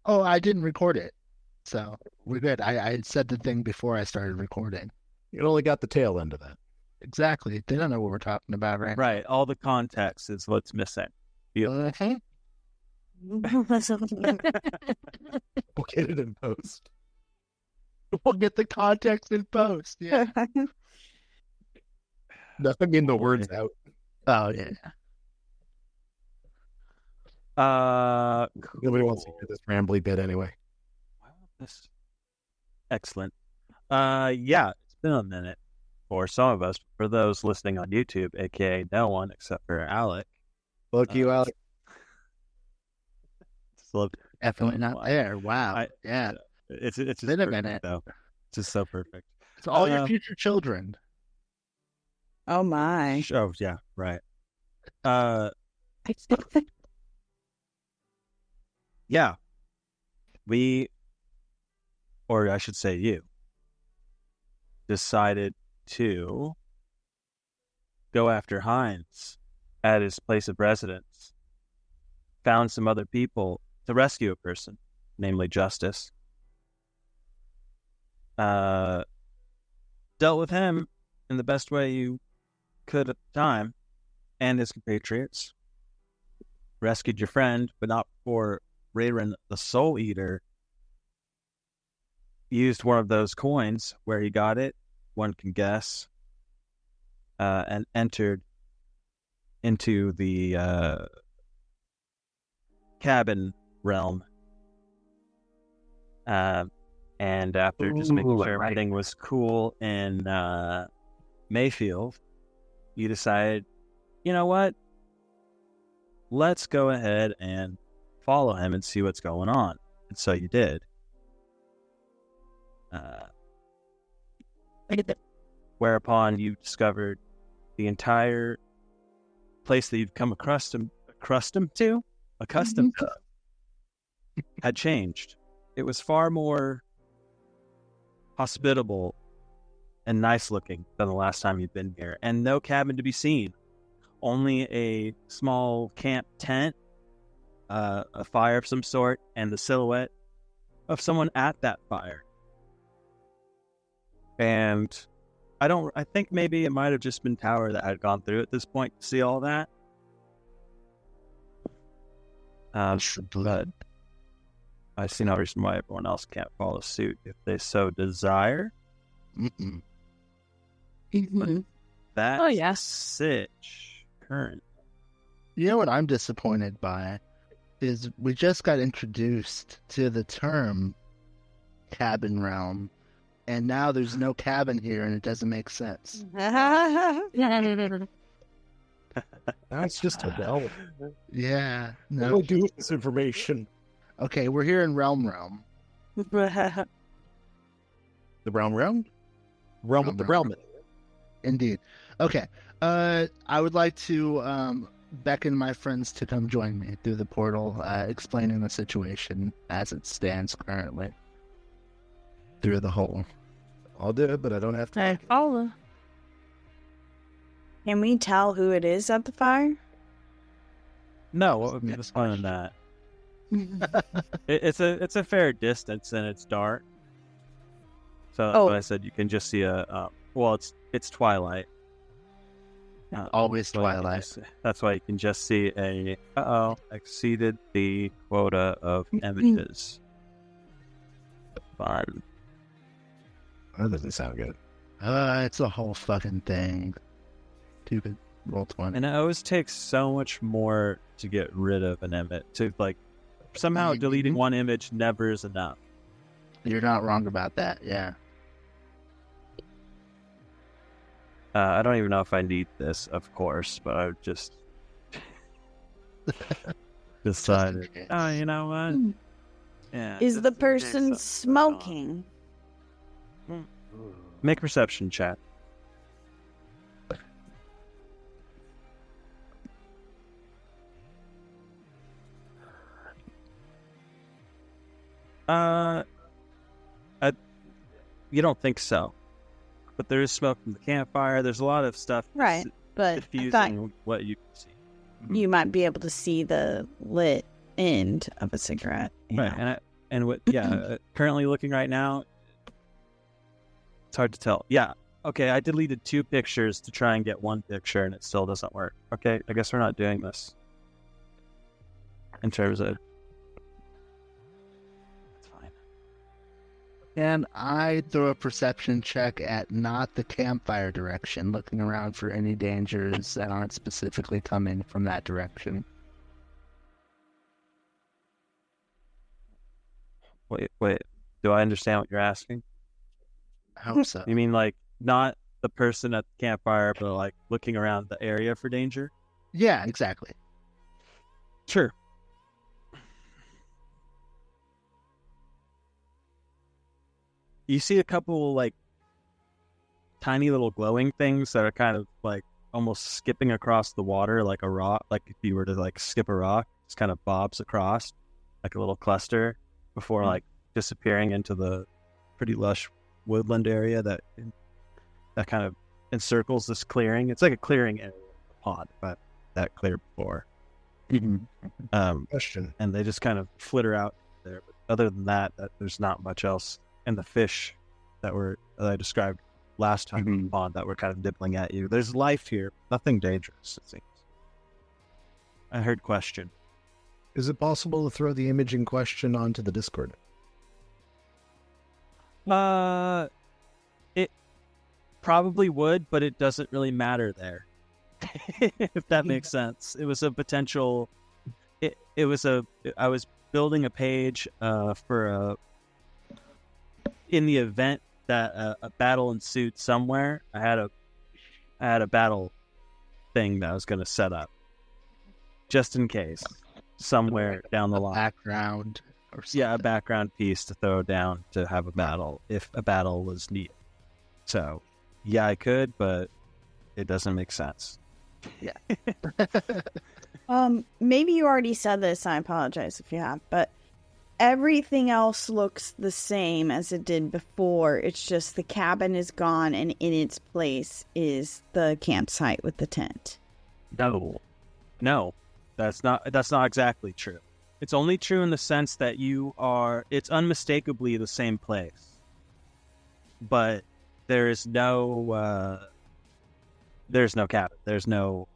Oh, I didn't record it, so we're good. I had said the thing before I started recording. You only got the tail end of that. Exactly. They don't know what we're talking about right now. Right. All the context is what's missing. Mhm. We'll get it in post. We'll get the context in post. Yeah. Nothing in the words out. Oh yeah. Nobody wants to hear this rambly bit anyway. This excellent. Yeah, it's been a minute for some of us. For those listening on YouTube, aka no one except for Alec. Fuck you, Alec. Just love Definitely not there. Wow. Yeah. It's Been just a perfect, minute. though. It's just so perfect. It's all your future children. Oh my. Oh yeah, right. Yeah. We, or I should say you, decided to go after Hines at his place of residence. Found some other people to rescue a person, namely Justice. Dealt with him in the best way you could at the time, and his compatriots. Rescued your friend, but not before Rayron the Soul Eater used one of those coins. Where he got it, one can guess, and entered into the cabin realm. And after just making sure everything was cool in Mayfield, you decided, you know what? Let's go ahead and follow him and see what's going on. And so you did. Whereupon you discovered the entire place that you've come accustomed to had changed. It was far more hospitable and nice looking than the last time you'd been here, and no cabin to be seen. Only a small camp tent, a fire of some sort, and the silhouette of someone at that fire. And I think maybe it might have just been Tower that had gone through at this point to see all that. But I see no reason why everyone else can't follow suit if they so desire. Mm-mm. Mm-hmm. That's Oh, yeah. Sitch current. You know what I'm disappointed by is we just got introduced to the term cabin realm, and now there's no cabin here, and it doesn't make sense. That's just a bell. Yeah. What do No. I do with this information? Okay, we're here in Realm. The brown realm? Realm of the realm. Indeed. Okay. I would like to beckon my friends to come join me through the portal, explaining the situation as it stands currently. Through the hole. I'll do it, but I don't have to. I follow. Can we tell who it is at the fire? No, what would be the fun in that? It's a fair distance and it's dark. So that's what I said. You can just see it's twilight. Always So you can twilight. that's why you can just see exceeded the quota of images. Fun. That doesn't sound good. It's a whole fucking thing. Stupid roll 20. And it always takes so much more to get rid of an image. Somehow deleting one image never is enough. You're not wrong about that, yeah. I don't even know if I need this, of course, but I just decided. Just in case. Oh, you know what? Yeah. Is just the in case person something's going on. smoking? Make perception check. You don't think so, but there is smoke from the campfire. There's a lot of stuff, Right, but I diffusing thought what you can see. you might be able to see the lit end of a cigarette. you Right, know. and And currently looking right now, it's hard to tell. Yeah. Okay, I deleted 2 pictures to try and get 1 picture, and it still doesn't work. Okay, I guess we're not doing this. In terms of... It's fine. Can I throw a perception check at not the campfire direction, looking around for any dangers that aren't specifically coming from that direction? Wait. Do I understand what you're asking? I hope so. You mean like not the person at the campfire, but like looking around the area for danger? Yeah, exactly. Sure. You see a couple like tiny little glowing things that are kind of like almost skipping across the water like a rock. Like if you were to like skip a rock, it's kind of bobs across like a little cluster before like disappearing into the pretty lush woodland area that kind of encircles this clearing. It's like a clearing area, a pond, but that clear before. Question. And they just kind of flitter out there. But other than that, there's not much else. And the fish that I described last time in the pond that were kind of nibbling at you. There's life here. Nothing dangerous, it seems. I heard question. Is it possible to throw the image in question onto the Discord? It probably would, but it doesn't really matter there. If that makes sense. It was a potential. I was building a page for in the event that a battle ensued somewhere. I had a battle thing that I was going to set up just in case somewhere down the line. Background or something. Yeah, a background piece to throw down to have a battle if a battle was needed. So, yeah, I could, but it doesn't make sense. Yeah. Maybe you already said this. I apologize if you have, but everything else looks the same as it did before. It's just the cabin is gone, and in its place is the campsite with the tent. No, that's not exactly true. It's only true in the sense that it's unmistakably the same place, but there's no cabin. There's no,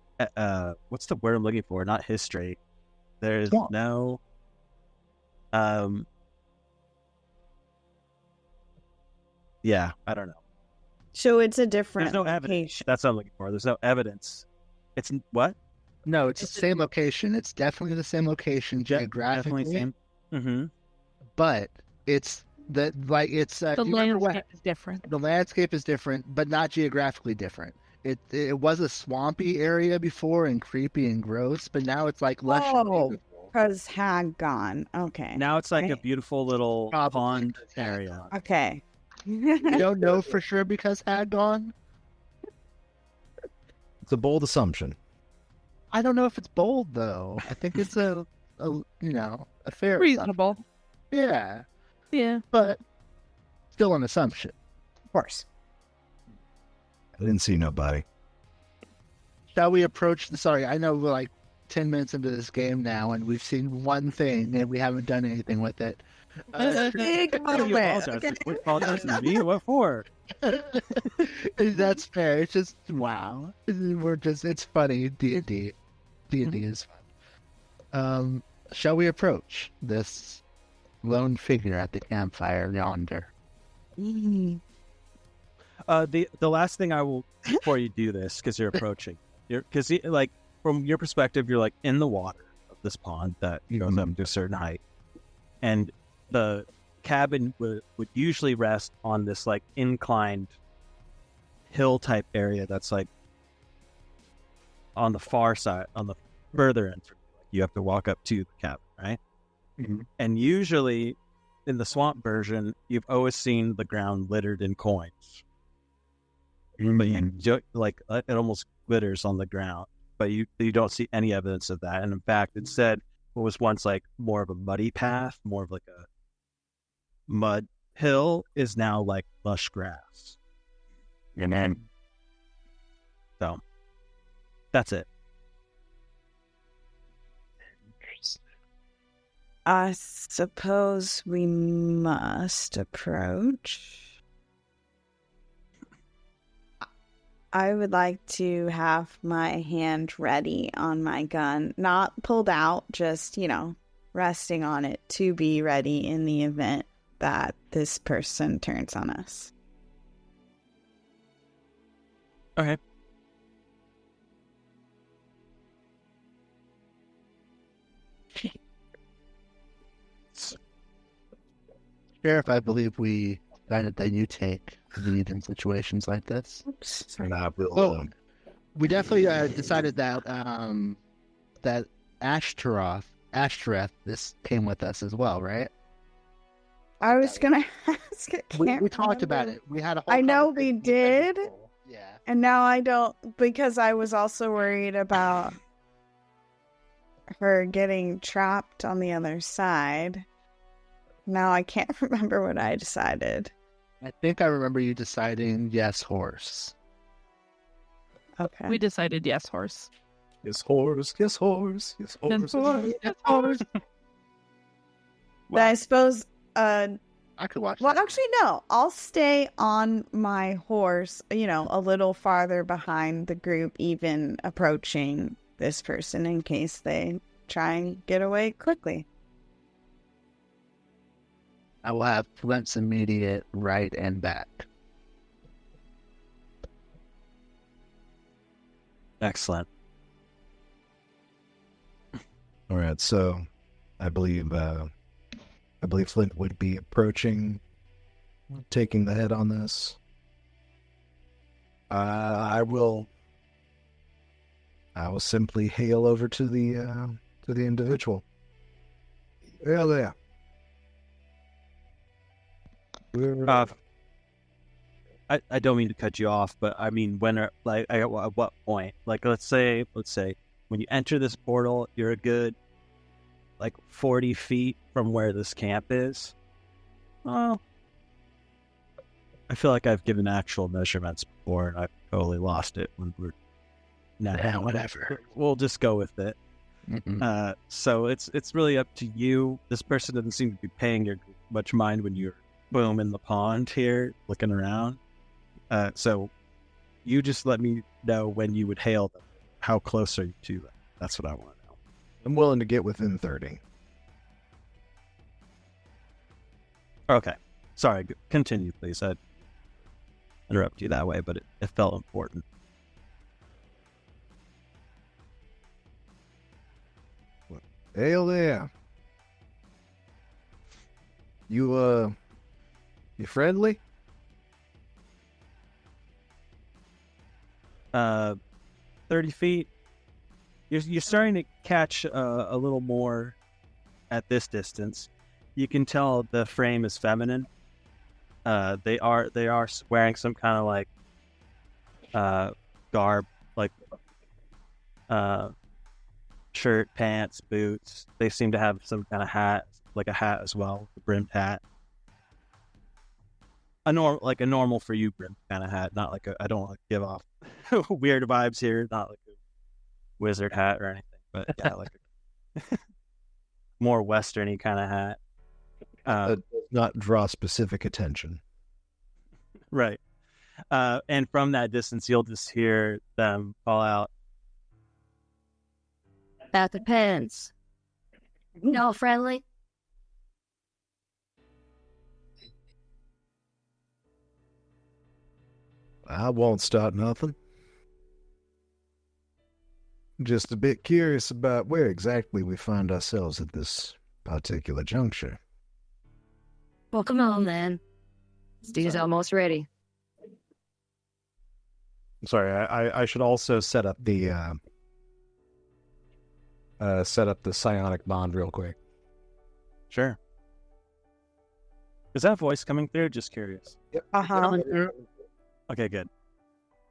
what's the word I'm looking for? Not history. There's no, yeah, I don't know. So it's a different There's no evidence. location. That's what I'm looking for. There's no evidence. It's what? No, it's the same location. It's definitely the same location geographically. Definitely same. But it's the landscape is different. The landscape is different, but not geographically different. It was a swampy area before and creepy and gross, but now it's like lush. Oh, because Hag gone. Okay. Now it's like a beautiful little Probably pond because Hag area. gone. Okay. You don't know for sure because Hag gone? It's a bold assumption. I don't know if it's bold though. I think it's a fair Reasonable. assumption. Yeah. But still an assumption. Of course. I didn't see nobody. Shall we approach sorry, I know we're like 10 minutes into this game now and we've seen one thing and we haven't done anything with it. Apologize to me? What for? That's fair. It's just wow. It's funny. D&D is fun. Shall we approach this lone figure at the campfire yonder? The last thing I will before you do this, because you're approaching, because like from your perspective, you're like in the water of this pond that goes up to a certain height, and the cabin would usually rest on this like inclined hill type area that's like on the far side, on the further end. You have to walk up to the cabin, right? Mm-hmm. And usually in the swamp version, you've always seen the ground littered in coins. But it almost glitters on the ground, but you don't see any evidence of that. And in fact, instead, what was once like more of a muddy path, more of like a mud hill, is now like lush grass. And then So that's it. I suppose we must approach. I would like to have my hand ready on my gun, not pulled out, just, resting on it to be ready in the event that this person turns on us. Okay. Sheriff, I believe we decided that you take the lead in situations like this. And I will. Well, we definitely decided that that Ashtoreth, this came with us as well, right? I was gonna ask. We talked about it. We had a whole. I know we did. Yeah. And now I don't, because I was also worried about her getting trapped on the other side. Now I can't remember what I decided. I think I remember you deciding yes, horse. Okay. We decided yes, horse. Yes, horse. Yes, horse. Yes, horse. Yes, horse. But I suppose, I could watch well, that. actually, no. I'll stay on my horse, a little farther behind the group, even approaching this person in case they try and get away quickly. I will have Flint's immediate right and back. Excellent. All right, so I believe Flint would be approaching, taking the head on this. I will simply hail over to the individual. Yeah, there. I don't mean to cut you off, but I mean, at what point? Like, let's say when you enter this portal, you're a good 40 feet from where this camp is. Oh, I feel like I've given actual measurements before, and I've totally lost it when we're. Yeah, whatever. We'll just go with it. Mm-mm. So it's really up to you. This person doesn't seem to be paying your much mind when you're boom in the pond here, looking around. So you just let me know when you would hail them. How close are you to them? That's what I want to know. I'm willing to get within 30. Okay. Sorry. Continue, please. I'd interrupt you that way, but it felt important. Hail there. You friendly? 30 feet. You're starting to catch a little more at this distance. You can tell the frame is feminine. They are wearing some kind of garb, shirt, pants, boots. They seem to have some kind of hat, like a hat as well, a brimmed hat. A normal for you brim kind of hat, not I don't want to give off weird vibes here, not like a wizard hat or anything, but yeah, a more westerny kind of hat. Does not draw specific attention. Right. And from that distance, you'll just hear them call out, That depends. No friendly? I won't start nothing. Just a bit curious about where exactly we find ourselves at this particular juncture. Well, come on, then. Steve's almost ready. Sorry, I should also set up the psionic bond real quick. sure. Is that voice coming through? Just curious. Uh-huh. Okay, good.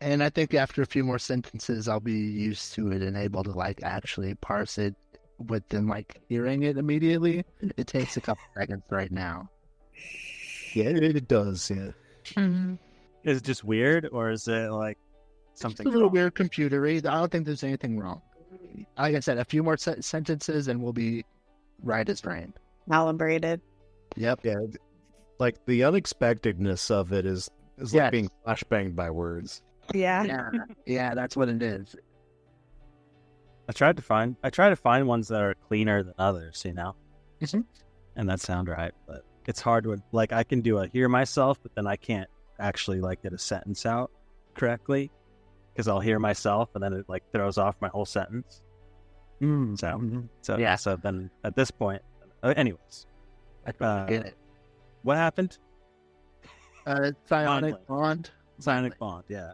And I think after a few more sentences, I'll be used to it and able to actually parse it with them hearing it immediately. It takes a couple seconds right now. Yeah, it does. Yeah. Mm-hmm. Is it just weird, or is it It's something a little wrong? weird computery. I don't think there's anything wrong. Like I said, a few more sentences and we'll be right as framed. calibrated. Yep. Yeah, like the unexpectedness of it is Yes. like being flashbanged by words. Yeah. Yeah, that's what it is. I try to find ones that are cleaner than others, Mhm. and that sound right. But it's hard with like I can do a hear myself, but then I can't actually like get a sentence out correctly because I'll hear myself and then it like throws off my whole sentence. So so then at this point, anyways, I don't get it. what happened? Psionic Mind Bond. Psionic Bond, yeah.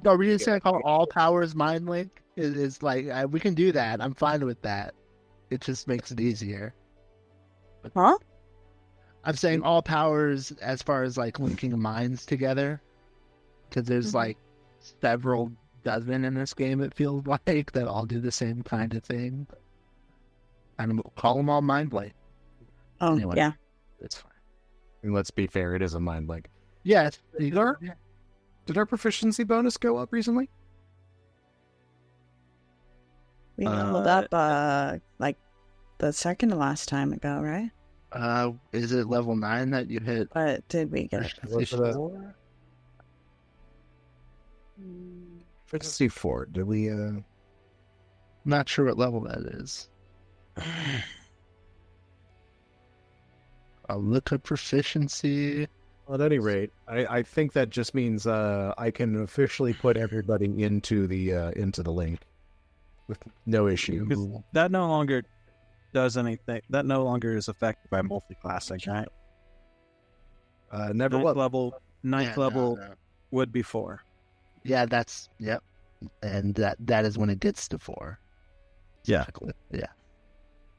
Are we just gonna call all powers mind link? Is like we can do that. I'm fine with that. It just makes it easier. Huh? I'm saying all powers as far as like linking minds together, because there's like several dozen in this game. It feels like that all do the same kind of thing, and we'll call them all mind blade. Oh, Anyway. yeah. It's fine. And let's be fair, it is a mind link. Yes, Did our proficiency bonus go up recently? We leveled up like the second to last time ago, right? Is it level 9 that you hit? But did we get Proficiency 4. Did we? Not sure what level that is. I'll look at proficiency. At any rate, I think that just means I can officially put everybody into the link with no issue. Because that no longer does anything. That no longer is affected by multi-classing, right? Never Ninth was. level No. would be 4. Yeah, that's yep, and that is when it gets to 4. Yeah. Yeah.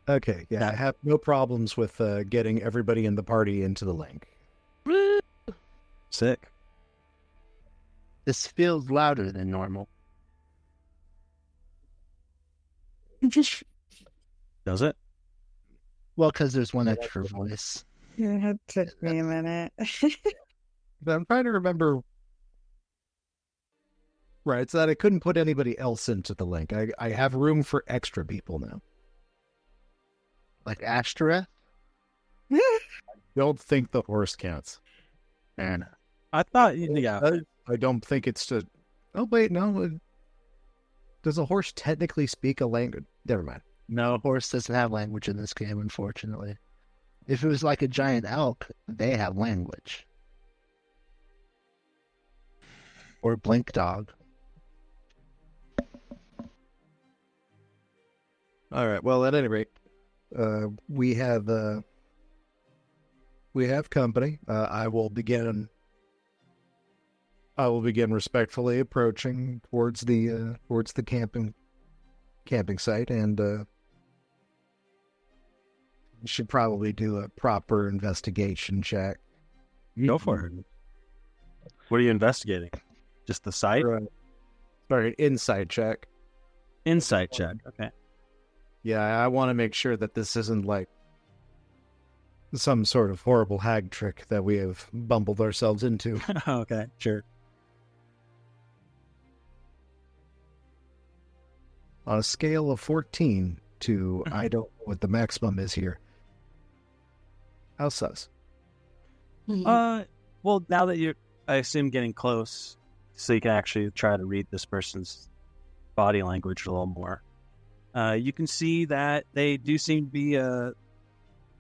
Okay, yeah, I have no problems with getting everybody in the party into the link. Sick. This feels louder than normal. Does it? Well, because there's one extra voice. It took me a minute. But I'm trying to remember. Right, it's that I couldn't put anybody else into the link. I have room for extra people now. Like Ashtoreth? Don't think the horse counts. Fair enough. I thought, yeah. I don't think it's to. Oh wait, no. Does a horse technically speak a language? Never mind. No, horse doesn't have language in this game, unfortunately. If it was like a giant elk, they have language. Or blink dog. All right. Well, at any rate, we have company. I will begin respectfully approaching towards the camping site, and should probably do a proper investigation check. Go for it. What are you investigating? Just the site? Sorry, insight check. Insight check. Okay. Yeah, I want to make sure that this isn't like some sort of horrible hag trick that we have bumbled ourselves into. Okay, sure. On a scale of 14 to I don't know what the maximum is here. How sus? Well, now that you're, I assume, getting close, so you can actually try to read this person's body language a little more. You can see that they do seem to be a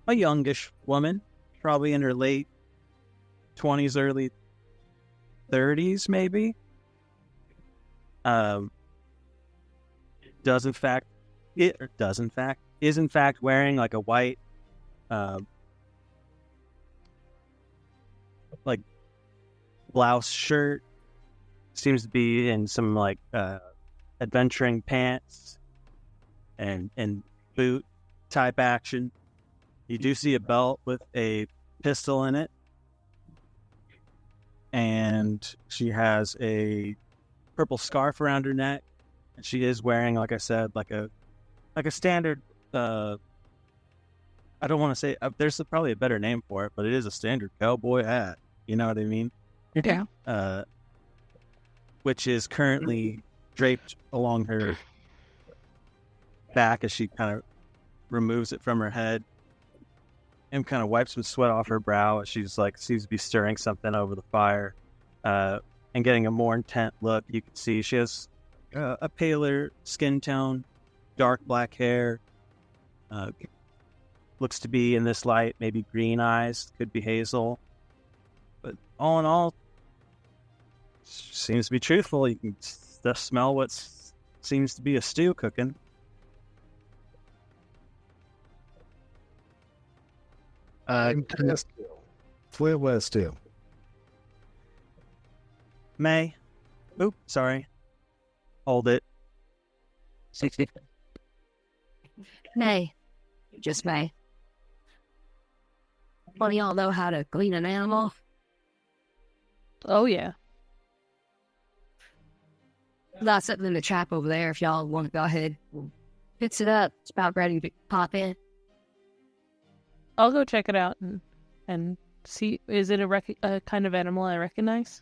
youngish woman, probably in her late 20s, early 30s, maybe. Is in fact wearing like a white, like blouse shirt. Seems to be in some like adventuring pants and boot type action. You do see a belt with a pistol in it, and she has a purple scarf around her neck, and she is wearing, like I said, like a standard. I don't want to say there's probably a better name for it, but it is a standard cowboy hat. You know what I mean? Yeah. Which is currently draped along her back as she kind of removes it from her head and kind of wipes some sweat off her brow. She's like seems to be stirring something over the fire, and getting a more intent look. You can see she has a paler skin tone, dark black hair. Looks to be in this light, maybe green eyes, could be hazel. But all in all, seems to be truthful. You can smell what seems to be a stew cooking. Flint West too. May. Oop, sorry. Hold it. May. Just May. One of y'all know how to clean an animal? Oh, yeah. Got something in the trap over there if y'all want to go ahead. Fix it up. It's about ready to pop in. I'll go check it out and see. Is it a kind of animal I recognize?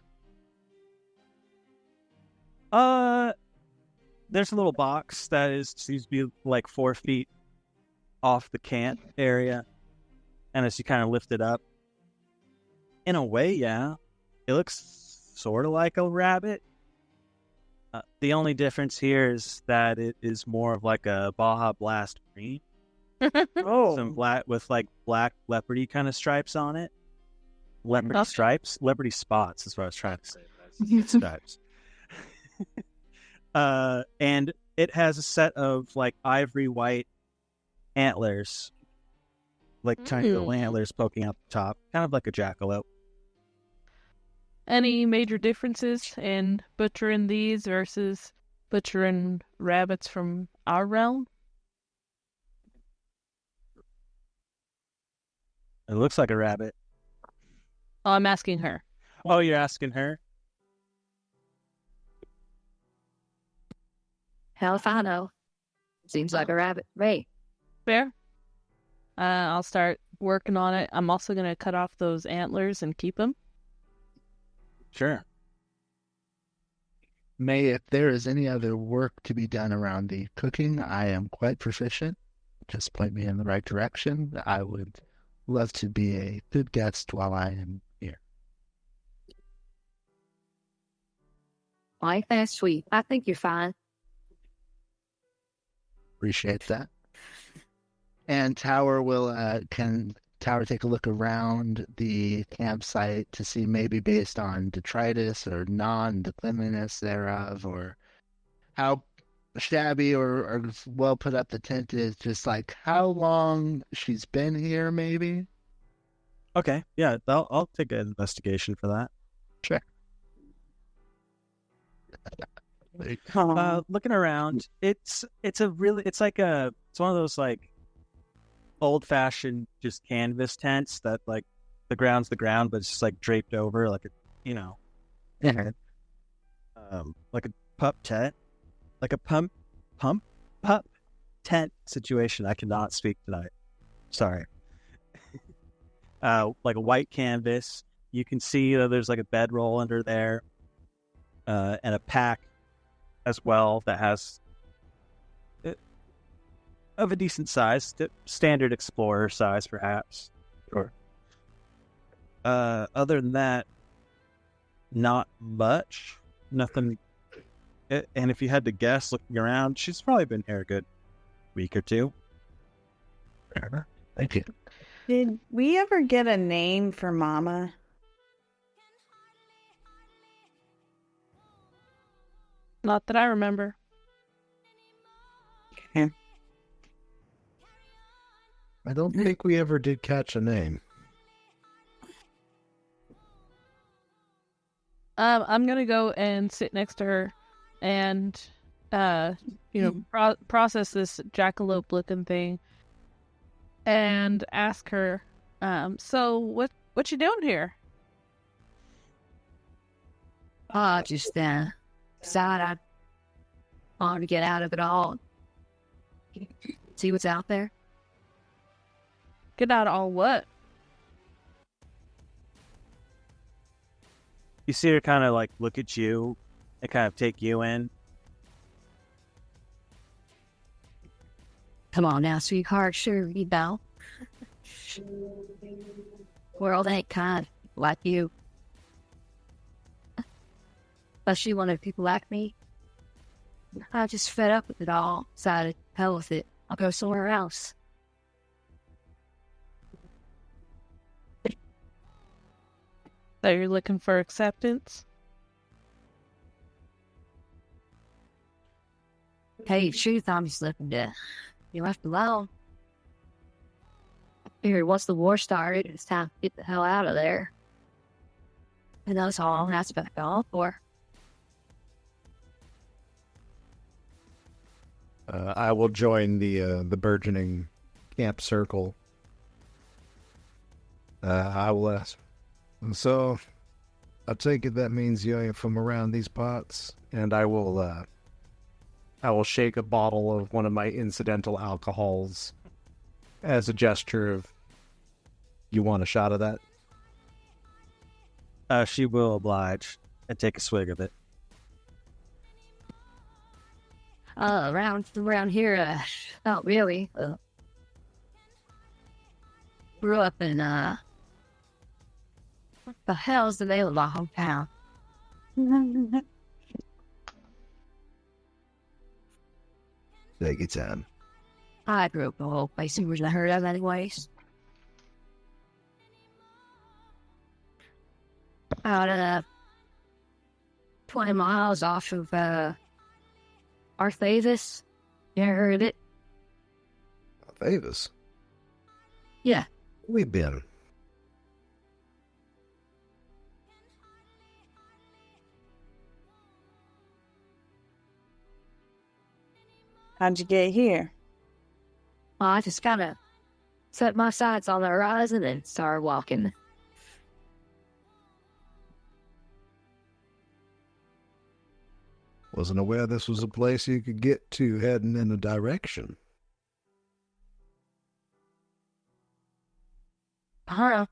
There's a little box that seems to be like 4 feet off the cant area. And as you kind of lift it up, in a way, yeah, it looks sort of like a rabbit. The only difference here is that it is more of like a Baja Blast green. Some black with like black leopardy kind of stripes on it. Leopardy stripes? Leopardy spots is what I was trying to say. It's stripes. And it has a set of like ivory white antlers. Like tiny little antlers poking out the top. Kind of like a jackalope. Any major differences in butchering these versus butchering rabbits from our realm? It looks like a rabbit. Oh, I'm asking her. Oh, you're asking her? Hell if I know. Seems like a rabbit. Ray. Fair. I'll start working on it. I'm also going to cut off those antlers and keep them. Sure. May, if there is any other work to be done around the cooking, I am quite proficient. Just point me in the right direction. I would love to be a good guest while I am here. I think that's sweet. I think you're fine. Appreciate that. And Tower can Tower take a look around the campsite to see, maybe based on detritus or the cleanliness thereof, or how shabby or well put up the tent is, just like how long she's been here, maybe. Okay, yeah, I'll take an investigation for that. Sure. Looking around, it's one of those like old-fashioned just canvas tents that like the ground's the ground, but it's just like draped over like like a pup tent, like a pup tent situation. I cannot speak tonight. Sorry. Like a white canvas. You can see there's like a bedroll under there, and a pack as well that has of a decent size, standard explorer size, perhaps. Sure. Other than that, not much. Nothing. And if you had to guess, looking around, she's probably been here a good week or two. Fair enough. Thank you. Did we ever get a name for Mama? Not that I remember. Okay. I don't think we ever did catch a name. I'm gonna go and sit next to her, and process this jackalope looking thing, and ask her, so what you doing here? Just decided I wanted to get out of it all. See what's out there. Get out all what? You see her kind of like look at you and kind of take you in. Come on now, sweetheart. Sure, you know. World ain't kind like you. Especially one of people like me. I just fed up with it all. Decided, hell with it. I'll go somewhere else. So you're looking for acceptance? Hey, truth, I'm just looking to be left alone. I figured once the war started, it's time to get the hell out of there. And that's all that's what I got for. I will join the burgeoning camp circle. I will ask. So, I take it that means you ain't from around these parts, and I will shake a bottle of one of my incidental alcohols as a gesture of, you want a shot of that? She will oblige and take a swig of it. Around here, not really. Grew up in, what the hell's the name of my hometown? Take your time. I grew up in a whole place you wasn't heard of anyways. About 20 miles off of Arthavis. You ever heard of it? Davis, Yeah. we've been. How'd you get here? Well, I just kind of set my sights on the horizon and started walking. Wasn't aware this was a place you could get to heading in a direction. I don't know.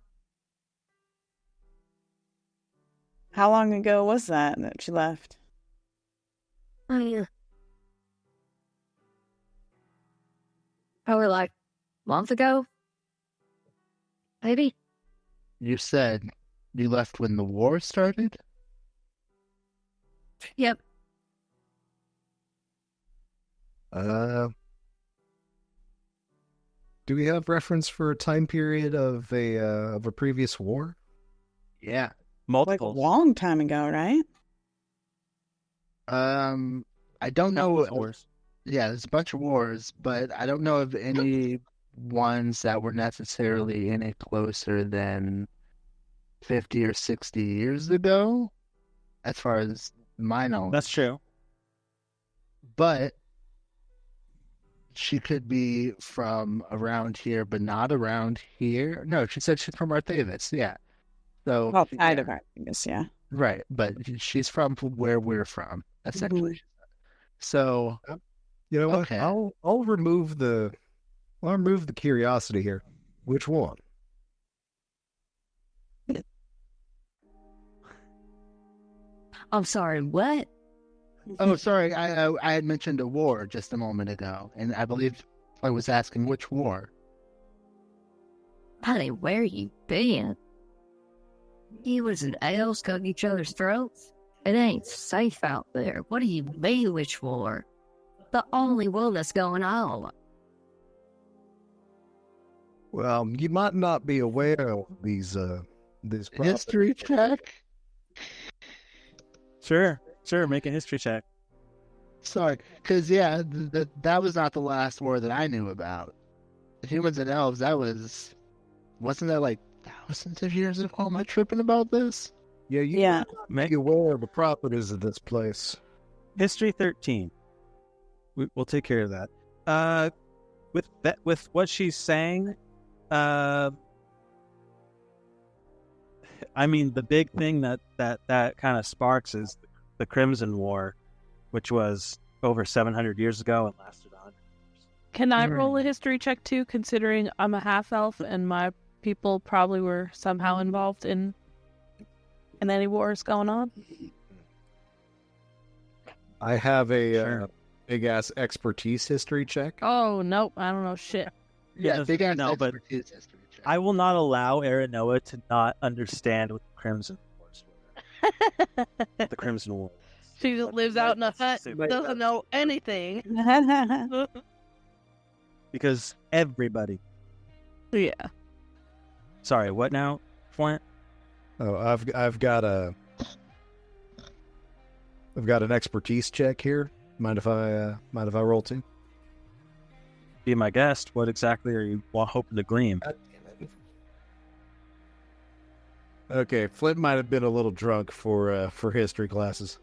How long ago was that you left? Probably like a month ago. Maybe. You said you left when the war started? Yep. Do we have reference for a time period of a previous war? Yeah. Like a Multiple. long time ago, right? I don't know. Wars. Yeah, there's a bunch of wars, but I don't know of any ones that were necessarily any closer than 50 or 60 years ago, as far as my knowledge. That's true. But she could be from around here, but not around here. No, she said she's from Arthavis, yeah. So, Outside of Artemis, yeah. right, but she's from where we're from, essentially. So, You know what? Okay. I'll remove the curiosity here. Which one? I'm sorry, what? oh, sorry, I had mentioned a war just a moment ago, and I believe I was asking which war. Honey, where you been? You was and elves cutting each other's throats? It ain't safe out there. What do you mean, which war? The only one that's going on. Well, you might not be aware of these History check? Sure. Make a history check. Sorry, because, yeah, that was not the last war that I knew about. Humans and elves, wasn't that like thousands of years ago? Am I tripping about this? Yeah, you Yeah. might be aware of the properties of this place. History 13. We'll take care of that. With what she's saying, I mean, the big thing that kind of sparks is the Crimson War, which was over 700 years ago and lasted on. Can I roll a history check too, considering I'm a half elf and my people probably were somehow involved in any wars going on? I have a Sure. Big ass expertise history check. Oh nope, I don't know shit. Yeah, big ass no, but expertise history check. I will not allow Aranoa to not understand what the Crimson Wars were. The Crimson Wars. She just lives out in a hut, Super- doesn't know anything. Because everybody. Yeah. Sorry, what now, Flint? Oh, I've got an expertise check here. Mind if I roll too? Be my guest. What exactly are you hoping to glean? Okay, Flint might have been a little drunk for history classes.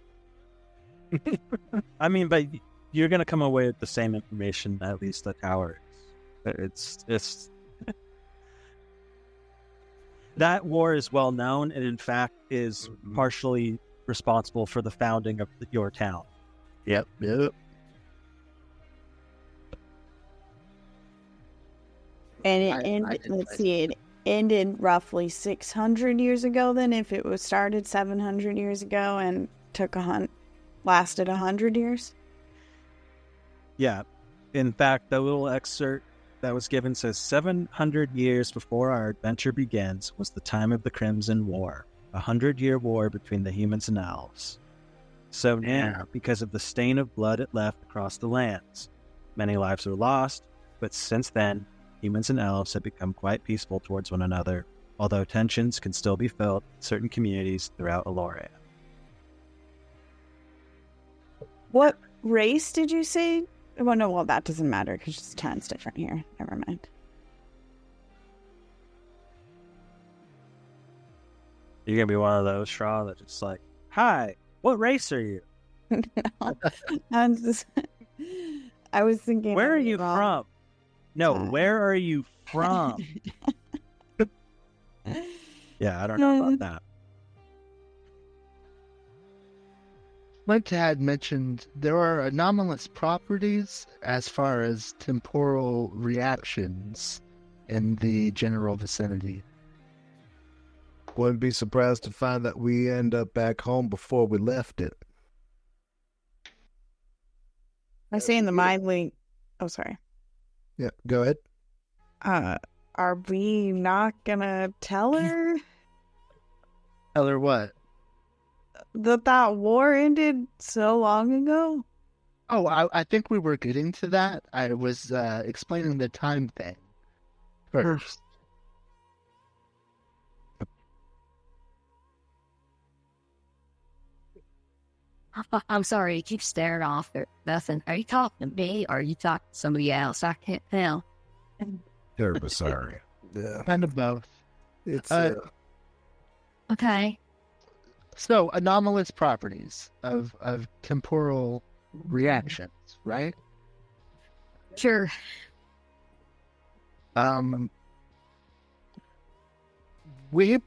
I mean, but you're gonna come away with the same information, at least the tower. It's that war is well known, and in fact is partially responsible for the founding of your town. Yep. And let's see, it ended roughly 600 years ago then, if it was started 700 years ago and lasted 100 years? Yeah. In fact, the little excerpt that was given says 700 years before our adventure begins was the time of the Crimson War, a 100-year war between the humans and elves. So now, because of the stain of blood it left across the lands, many lives were lost, but since then, humans and elves have become quite peaceful towards one another, although tensions can still be felt in certain communities throughout Elloria. What race did you say? Well, no, well, that doesn't matter because the time's different here. Never mind. You're going to be one of those, Shaw, that just like, hi, what race are you? No, I was thinking. Where are you from? No, where are you from? Yeah, I don't know about that. Flint had mentioned there are anomalous properties as far as temporal reactions in the general vicinity. Wouldn't be surprised to find that we end up back home before we left it. I say in the mind link. Oh, sorry. Yeah, go ahead. Are we not gonna tell her Tell her what? that war ended so long ago? Oh, I think we were getting to that. I was explaining the time thing first. I'm sorry, you keep staring off at nothing. Are you talking to me or are you talking to somebody else? I can't tell. Terribly sorry. Yeah, Kind of both. it's Okay. So, anomalous properties of temporal reactions, right? Sure. We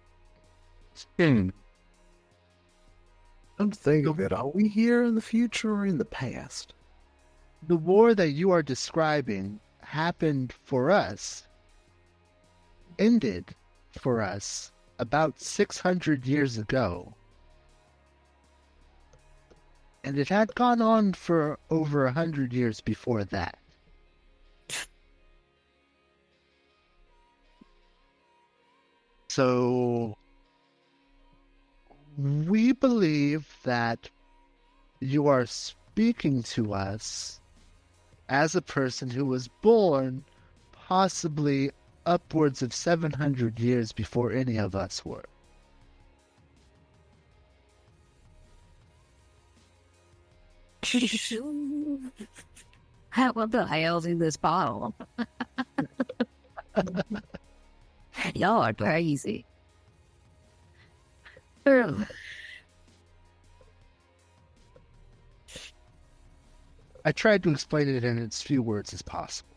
Come to think of it, are we here in the future or in the past? the war that you are describing happened for us, ended for us about 600 years ago. And it had gone on for over 100 years before that. So, we believe that you are speaking to us as a person who was born possibly upwards of 700 years before any of us were. What the hell's in this bottle? Y'all are crazy. Ugh. I tried to explain it in as few words as possible.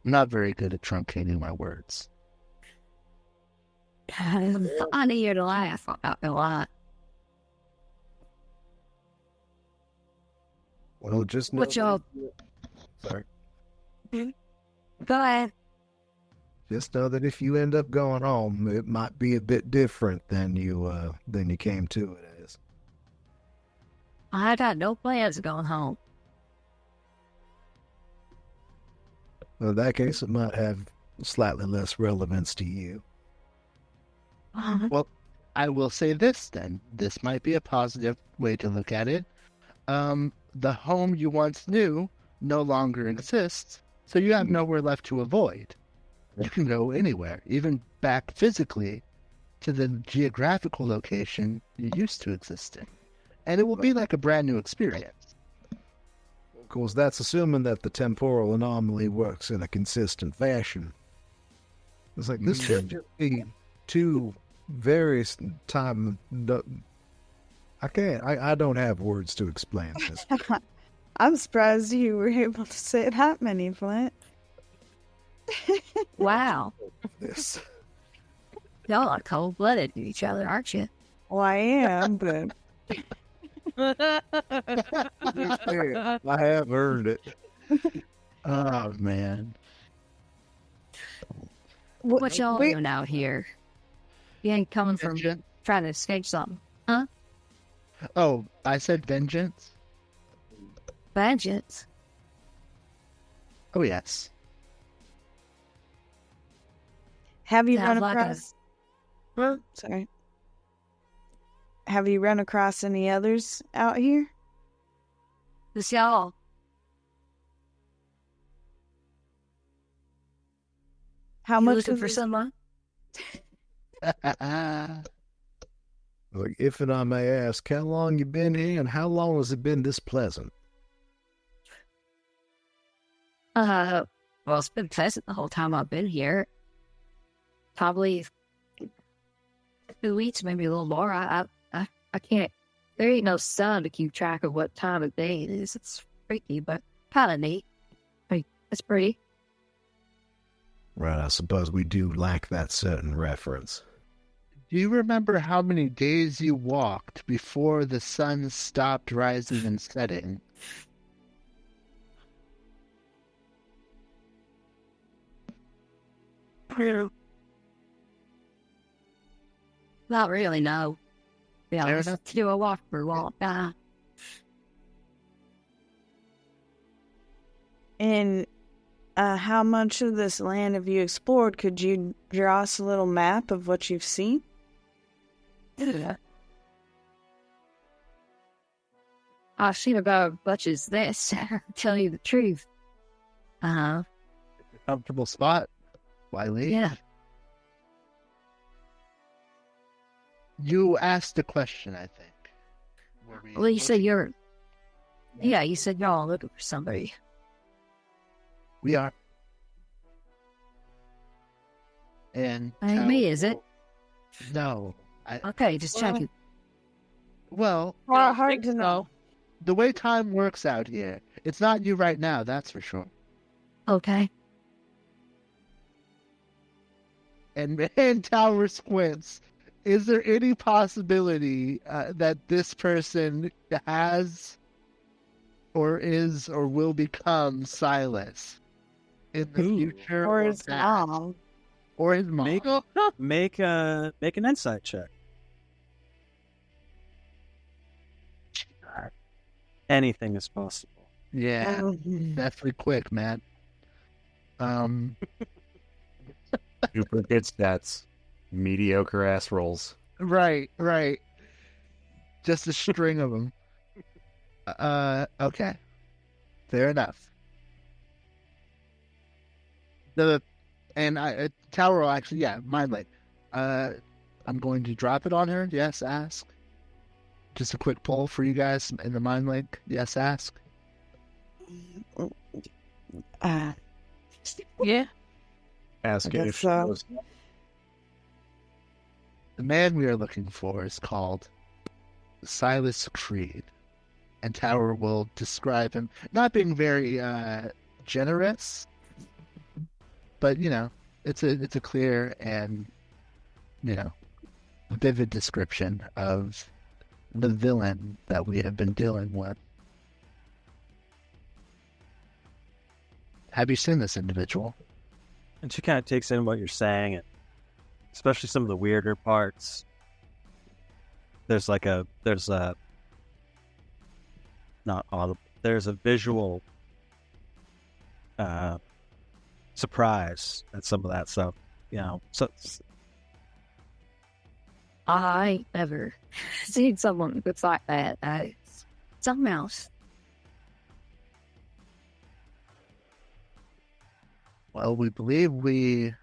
I'm not very good at truncating my words. I need you to laugh. I'm not gonna lie. Well, just know What y'all? Sorry. Go ahead. Just know that if you end up going home, it might be a bit different than you came to it as. I got no plans of going home. Well, in that case, it might have slightly less relevance to you. Well, I will say this then. This might be a positive way to look at it. The home you once knew no longer exists, so you have nowhere left to avoid. You can go anywhere, even back physically to the geographical location you used to exist in. And it will be like a brand new experience. Of course, that's assuming that the temporal anomaly works in a consistent fashion. It's like, this should just be two various time... I don't have words to explain this. I'm surprised you were able to say that many, Flint. Wow. This. Y'all are cold-blooded to each other, aren't you? Well, I am, but I have earned it. Oh, man. What y'all doing out here? You ain't coming from Vengeance. trying to escape something, huh? Oh, I said vengeance? Vengeance. Oh, yes. have you Sounds run like across? Sorry. Have you run across any others out here? This y'all. How You much looking of for this- someone? Like, if and I may ask, how long you been here, and how long has it been this pleasant? Well, it's been pleasant the whole time I've been here. Probably 2 weeks, maybe a little more. I can't. There ain't no sun to keep track of what time of day it is. It's freaky, but kind of neat. I mean, it's pretty. Right, I suppose we do lack that certain reference. Do you remember how many days you walked before the sun stopped rising and setting? Not really, no. Yeah, Fair let's enough. do a walk for a walk. And how much of this land have you explored? Could you draw us a little map of what you've seen? I've seen about as much as this, to tell you the truth. Comfortable spot? Wiley? Yeah. You asked a question, I think. Were we Well, you said looking- you're... Yeah, you said y'all looking for somebody. We are. And Ain't me, is it? No. Okay, just check it. Well, Hard to know. the way time works out here, it's not you right now, that's for sure. Okay. And Tower squints. Is there any possibility that this person has or is or will become Silas in the future? Or his past? mom. Or his mom. Make an insight check. Anything is possible. Yeah, Um, definitely quick, man. Super good stats. Mediocre ass rolls. Right. Just a string of them. Okay. Fair enough. Tower will actually, mind lake. I'm going to drop it on her. Yes, ask. Just a quick poll for you guys in the mind lake. Yes, ask. Yeah. Ask I it guess if she so. knows. The man we are looking for is called Silas Creed, and Tower will describe him not being very generous, but it's a clear and vivid description of the villain that we have been dealing with. Have you seen this individual? And she kind of takes in what you're saying, and especially some of the weirder parts. There's not audible. There's a visual surprise at some of that stuff. So I ain't never seen someone that's like that. It's something else. Well, we believe we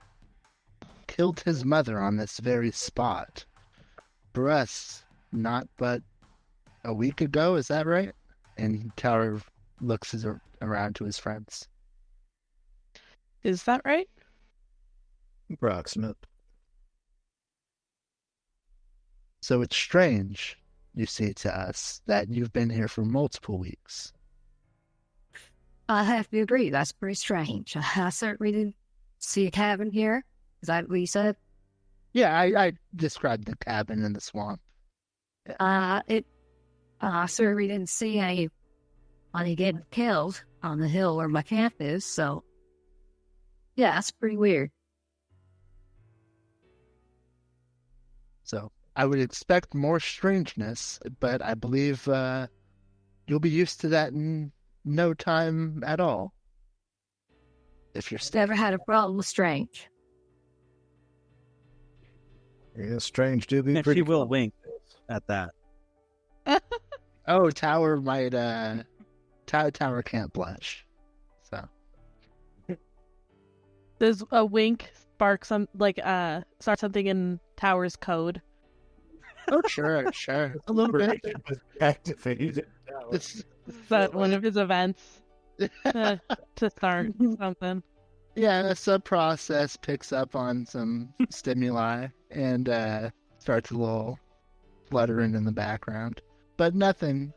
killed his mother on this very spot. For us, not but a week ago, is that right? And Tower looks around to his friends. Is that right? Approximate. So it's strange, you see to us, that you've been here for multiple weeks. I have to agree. That's pretty strange. I certainly didn't see a cabin here. Is that what you said? Yeah, I described the cabin in the swamp. I certainly didn't see any getting killed on the hill where my camp is. So, yeah, that's pretty weird. So I would expect more strangeness, but I believe you'll be used to that in no time at all. If you're Never had a problem with strange. Yeah, strange do be and pretty she will cool. wink at that. Oh, Tower might Tower can't blush. So Does a wink spark start something in Tower's code? oh sure. A little bit. Activated. It's, Is that one of his events to start something? yeah, a sub process picks up on some stimuli and starts a little fluttering in the background. But nothing.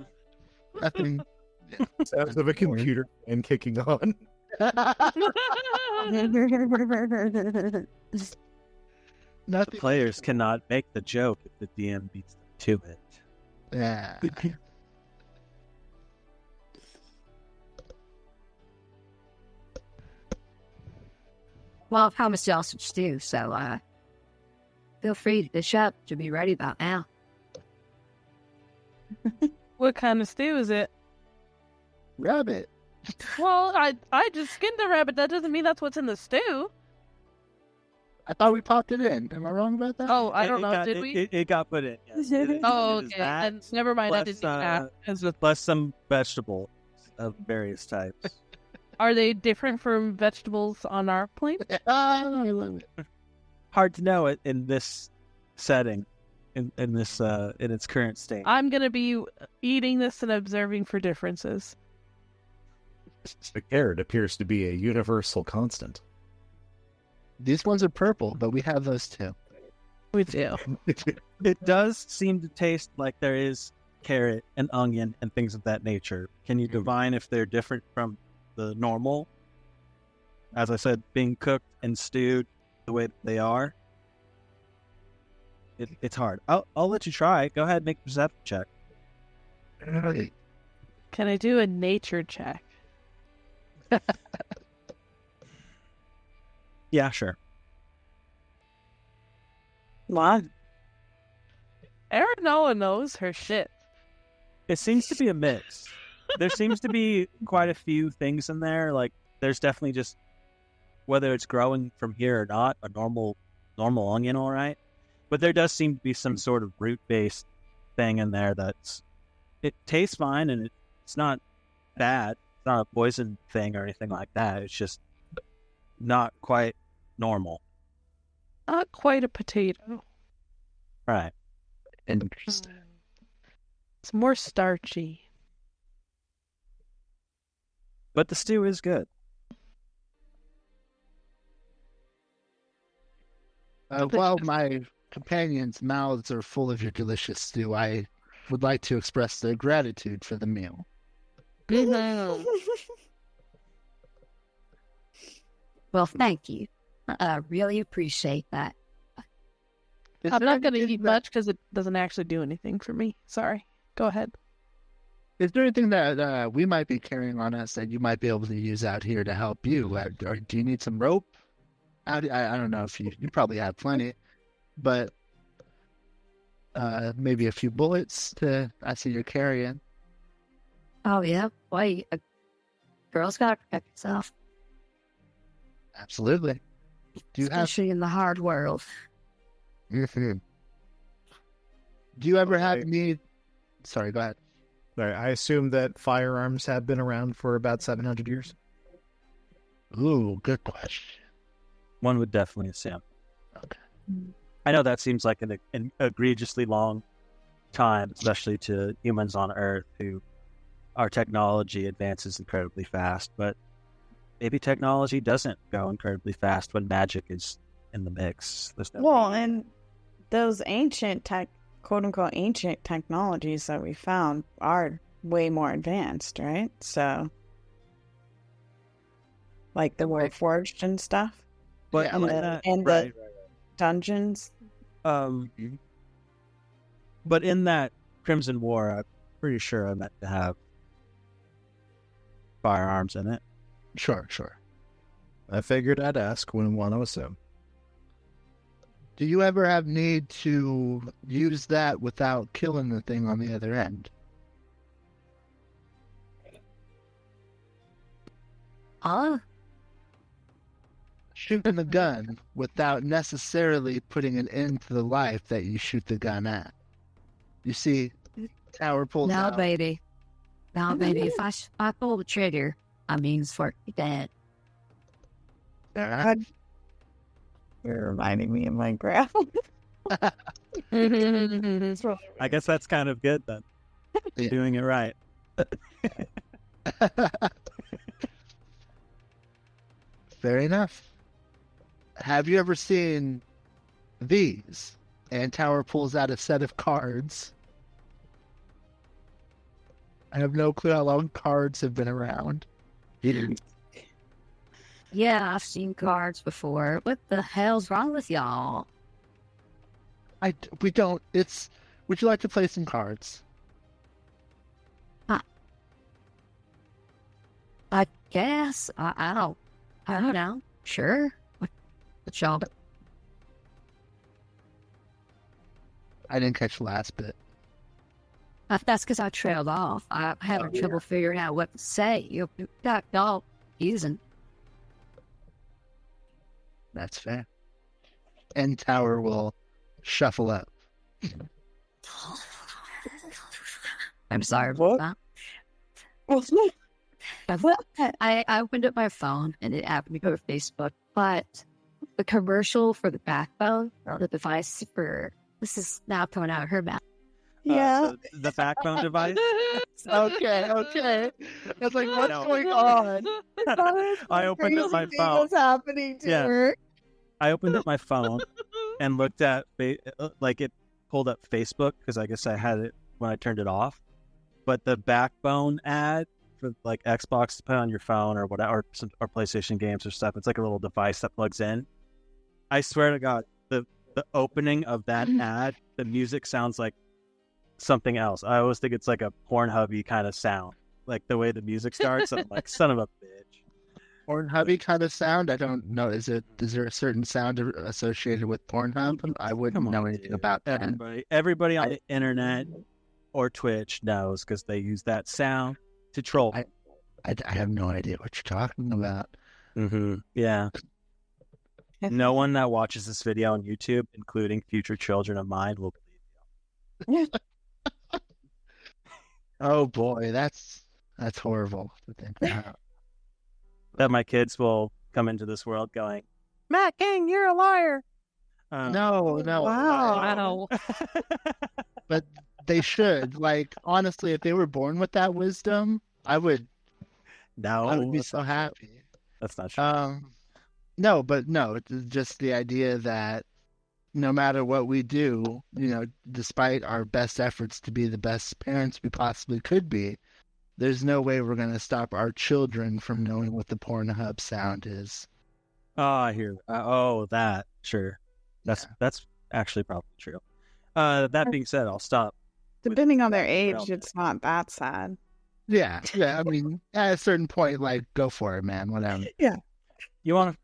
Sounds of a computer and kicking on. The Nothing. players cannot make the joke if the DM beats them to it. Yeah. Well, I've promised y'all some stew, so feel free to dish up to be ready about now. What kind of stew is it? Rabbit. Well, I just skinned the rabbit. That doesn't mean that's what's in the stew. I thought we popped it in. Am I wrong about that? Oh, I don't It know. got- Did we? It got put in. Yes. It is- Oh, it is okay. that, And never mind. I didn't plus, do that. plus some vegetables of various types. Are they different from vegetables on our plate? I love it. Hard to know it in this setting, in this in its current state. I'm gonna be eating this and observing for differences. The carrot appears to be a universal constant. These ones are purple, but we have those too. We do. It does seem to taste like there is carrot and onion and things of that nature. Can you divine if they're different from the normal? As I said, being cooked and stewed the way that they are. It's hard. I'll let you try. Go ahead and make a perception check. Can I do a nature check? Yeah, sure. One. Aranoa knows her shit. It seems to be a mix. There seems to be quite a few things in there. Like, there's definitely just, whether it's growing from here or not, a normal onion, all right. But there does seem to be some sort of root-based thing in there it tastes fine and it's not bad. It's not a poison thing or anything like that. It's just not quite normal. Not quite a potato. Right. Interesting. It's more starchy. But the stew is good. While my companions' mouths are full of your delicious stew, I would like to express their gratitude for the meal. Well, thank you. I really appreciate that. Is I'm there not going to anything eat that- much because it doesn't actually do anything for me. Sorry. Go ahead. Is there anything that we might be carrying on us that you might be able to use out here to help you? Or do you need some rope? I don't know if you probably have plenty, but maybe a few bullets I see you're carrying. Oh, yeah. Wait, a girl's got to protect herself, Absolutely. Do you have? especially in the hard world. Mhm. Do you ever have Okay. need? Sorry, go ahead. Sorry, I assume that firearms have been around for about 700 years. Ooh, good question. One would definitely assume. Okay. I know that seems like an egregiously long time, especially to humans on Earth who our technology advances incredibly fast, but maybe technology doesn't go incredibly fast when magic is in the mix. There's no Well, and those quote unquote ancient technologies that we found are way more advanced, right? So, like the word forged and stuff, but Yeah, in like that, and right, the dungeons. but in that Crimson War, I'm pretty sure I meant to have firearms in it. Sure, sure. I figured I'd ask when one to assume. Do you ever have need to use that without killing the thing on the other end? Shooting the gun without necessarily putting an end to the life that you shoot the gun at. You see, Tower pulls No, out. baby. No, baby. If I pull the trigger, I mean, it's for dead. Alright. You're reminding me of my grandma. I guess that's kind of good then. Yeah. Doing it right. Fair enough. Have you ever seen these? And Tower pulls out a set of cards. I have no clue how long cards have been around. Yeah, I've seen cards before. What the hell's wrong with y'all? We don't. It's. Would you like to play some cards? I guess. I don't know. Sure. What y'all? I didn't catch the last bit. That's because I trailed off. I'm having trouble figuring out what to say. Y'all using. That's fair. And Tower will shuffle up. I'm sorry. What? I opened up my phone and it happened to go to Facebook, but the commercial for the backbone, or the device for this is now coming out of her mouth. Yeah. The backbone device. Okay. It's like, what's No. going on? I opened up my Crazy thing phone. was happening to Yeah. her. I opened up my phone and looked at like it pulled up Facebook because I guess I had it when I turned it off. But the backbone ad for like Xbox to put on your phone or whatever, or PlayStation games or stuff, it's like a little device that plugs in. I swear to God, the opening of that ad, the music sounds like something else. I always think it's like a Pornhubby kind of sound, like the way the music starts. I'm like, son of a bitch. Pornhubby kind of sound? I don't know. Is there a certain sound associated with Pornhub? I wouldn't know anything dude. about that. Everybody on the internet or Twitch knows because they use that sound to troll. I have no idea what you're talking about. Mm-hmm. Yeah. No one that watches this video on YouTube, including future children of mine, will believe you. Oh boy, that's horrible to think about. That my kids will come into this world going, Matt King, you're a liar. No. Wow. But they should. Like, honestly, if they were born with that wisdom, I would be so happy. That's not true. No, it's just the idea that no matter what we do, despite our best efforts to be the best parents we possibly could be, there's no way we're going to stop our children from knowing what the Pornhub sound is. Oh, I hear that. That. Sure. That's actually probably true. That being said, I'll stop. Depending on their age, it's not that sad. Yeah. I mean, at a certain point, like, go for it, man. Whatever. Yeah. You want to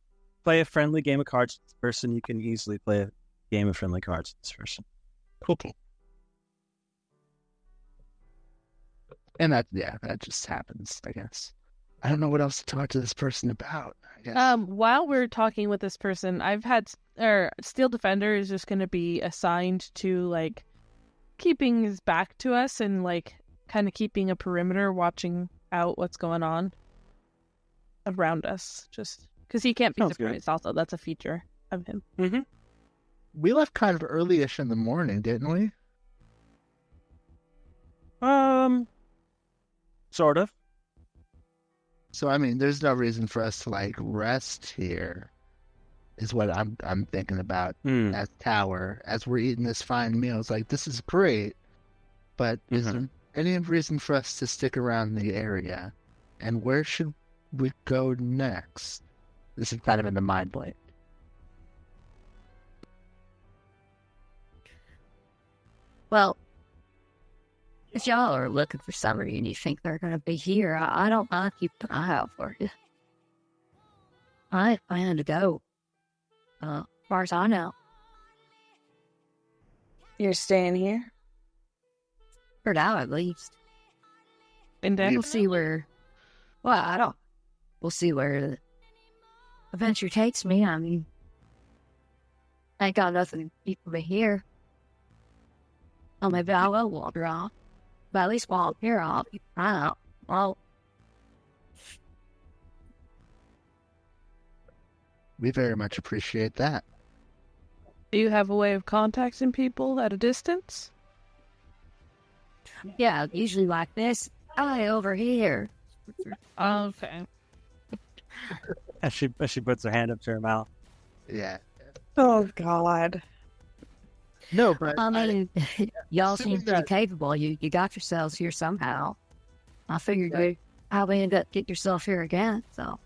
play a friendly game of cards with this person, you can easily play a game of friendly cards with this person. Cool. And that just happens, I guess. I don't know what else to talk to this person about, I guess. While we're talking with this person, Steel Defender is just going to be assigned to, like, keeping his back to us and, like, kind of keeping a perimeter, watching out what's going on around us. Just because he can't be Sounds surprised. Also, that's a feature of him. Mm-hmm. We left kind of early-ish in the morning, didn't we? Sort of. So, I mean, there's no reason for us to, like, rest here, is what I'm thinking about as Tower. As we're eating this fine meal, it's like, this is great, but is there any reason for us to stick around the area? And where should we go next? This is kind of in the mind blank. Well, if y'all are looking for somebody and you think they're going to be here, I don't mind keeping an eye out for you. I plan to go. As far as I know. You're staying here? For now, at least. And We'll see where... Well, I don't... We'll see where the adventure takes me. I mean... I ain't got nothing to keep me here. Oh, maybe I will wander off. But at least while I'm here, I'll keep an eye out. Well, We very much appreciate that. do you have a way of contacting people at a distance? yeah, usually like this. Hi, over here. Okay. As she puts her hand up to her mouth. Yeah. Oh, God. No, but I mean, y'all assuming seem pretty that- capable. You got yourselves here somehow. I figured you probably end up getting yourself here again, so.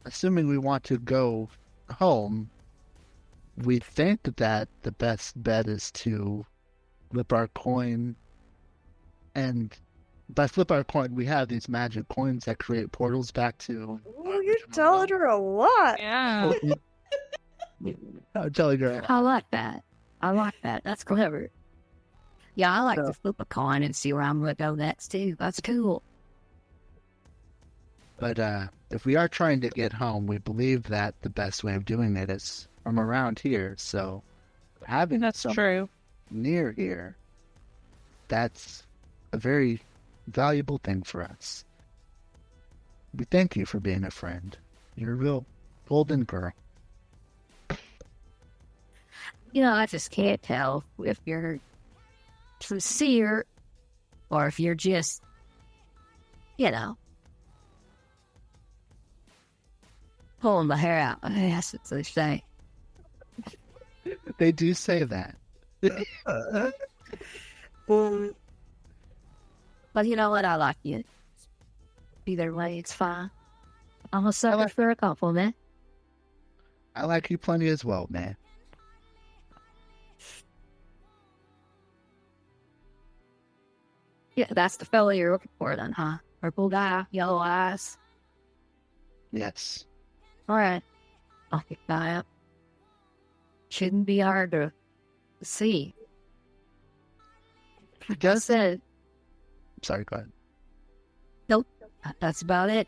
assuming we want to go home, we think that the best bet is to flip our coin. And by flip our coin, we have these magic coins that create portals back to... Oh, you're telling her a lot. Yeah. I'm telling her. I like that. That's clever. Yeah, I like to flip a coin and see where I'm going to go next, too. That's cool. But if we are trying to get home, we believe that the best way of doing it is from around here. So having That's some true. near here, that's a very valuable thing for us. We thank you for being a friend. You're a real golden girl. You know, I just can't tell if you're sincere or if you're just, you know, pulling the hair out. That's what they say. They do say that. But you know what? I like you. Either way, it's fine. I'm a sucker for a compliment. I like you plenty as well, man. Yeah, that's the fella you're looking for then, huh? Purple guy, yellow eyes. Yes. All right. I'll keep an eye out. Shouldn't be hard to see. He does. Said, Sorry, go ahead. nope. That's about it.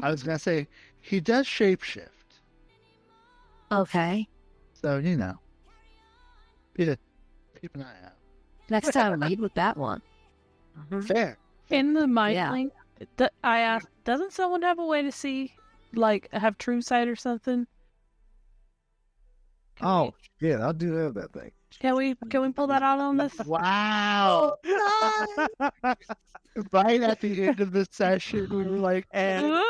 I was gonna say he does shapeshift, Okay. so you know, yeah, keep an eye out. Next time, meet with that one. Fair. In the mind Yeah. link, I asked, doesn't someone have a way to see, like, have true sight or something? Oh, yeah, I do have that thing. Can we pull that out on this? Wow. Right at the end of the session, we were like, And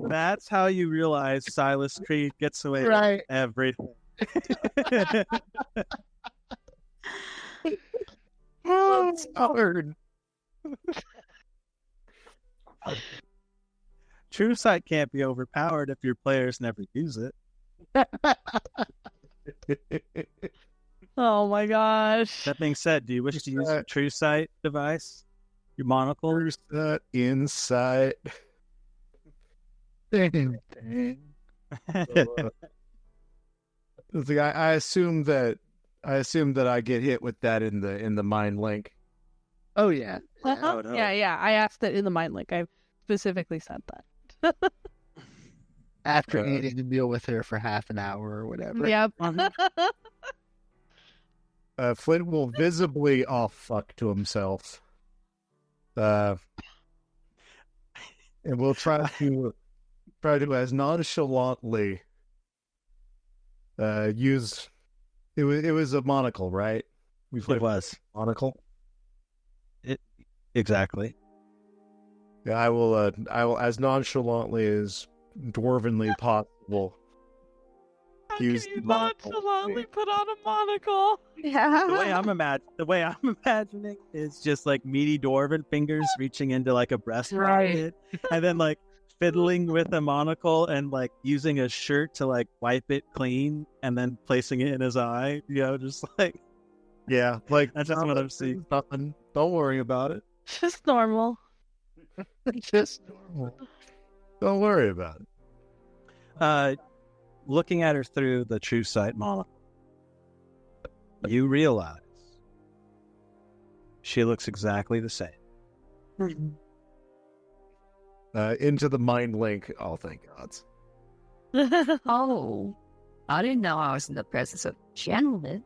that's how you realize Silas Creed gets away with right. everything. Oh, it's hard. True sight can't be overpowered if your players never use it. Oh my gosh. That being said, do you wish to use your true sight device? Your monocle? Where's that insight? Dang. It's like, I assume that I get hit with that in the mind link. Oh yeah. Oh, no. Yeah. I asked it in the mind link. I specifically said that. After eating a meal with her for half an hour or whatever. Yep. Flint will visibly off fuck to himself. And we'll try to as nonchalantly use it was a monocle, right? It was. Monocle. Exactly. Yeah, I will as nonchalantly as dwarvenly possible. How Use can you the monocle. nonchalantly put on a monocle? Yeah. The way I'm imagining is just like meaty dwarven fingers reaching into like a breast pocket, and then like fiddling with a monocle and like using a shirt to like wipe it clean and then placing it in his eye. Just like Yeah, like that's just what I'm seeing. Nothing. Don't worry about it. Just normal. Just normal. Don't worry about it. Looking at her through the true sight monocle, you realize she looks exactly the same. Into the mind link. Oh, thank gods. Oh, I didn't know I was in the presence of gentlemen.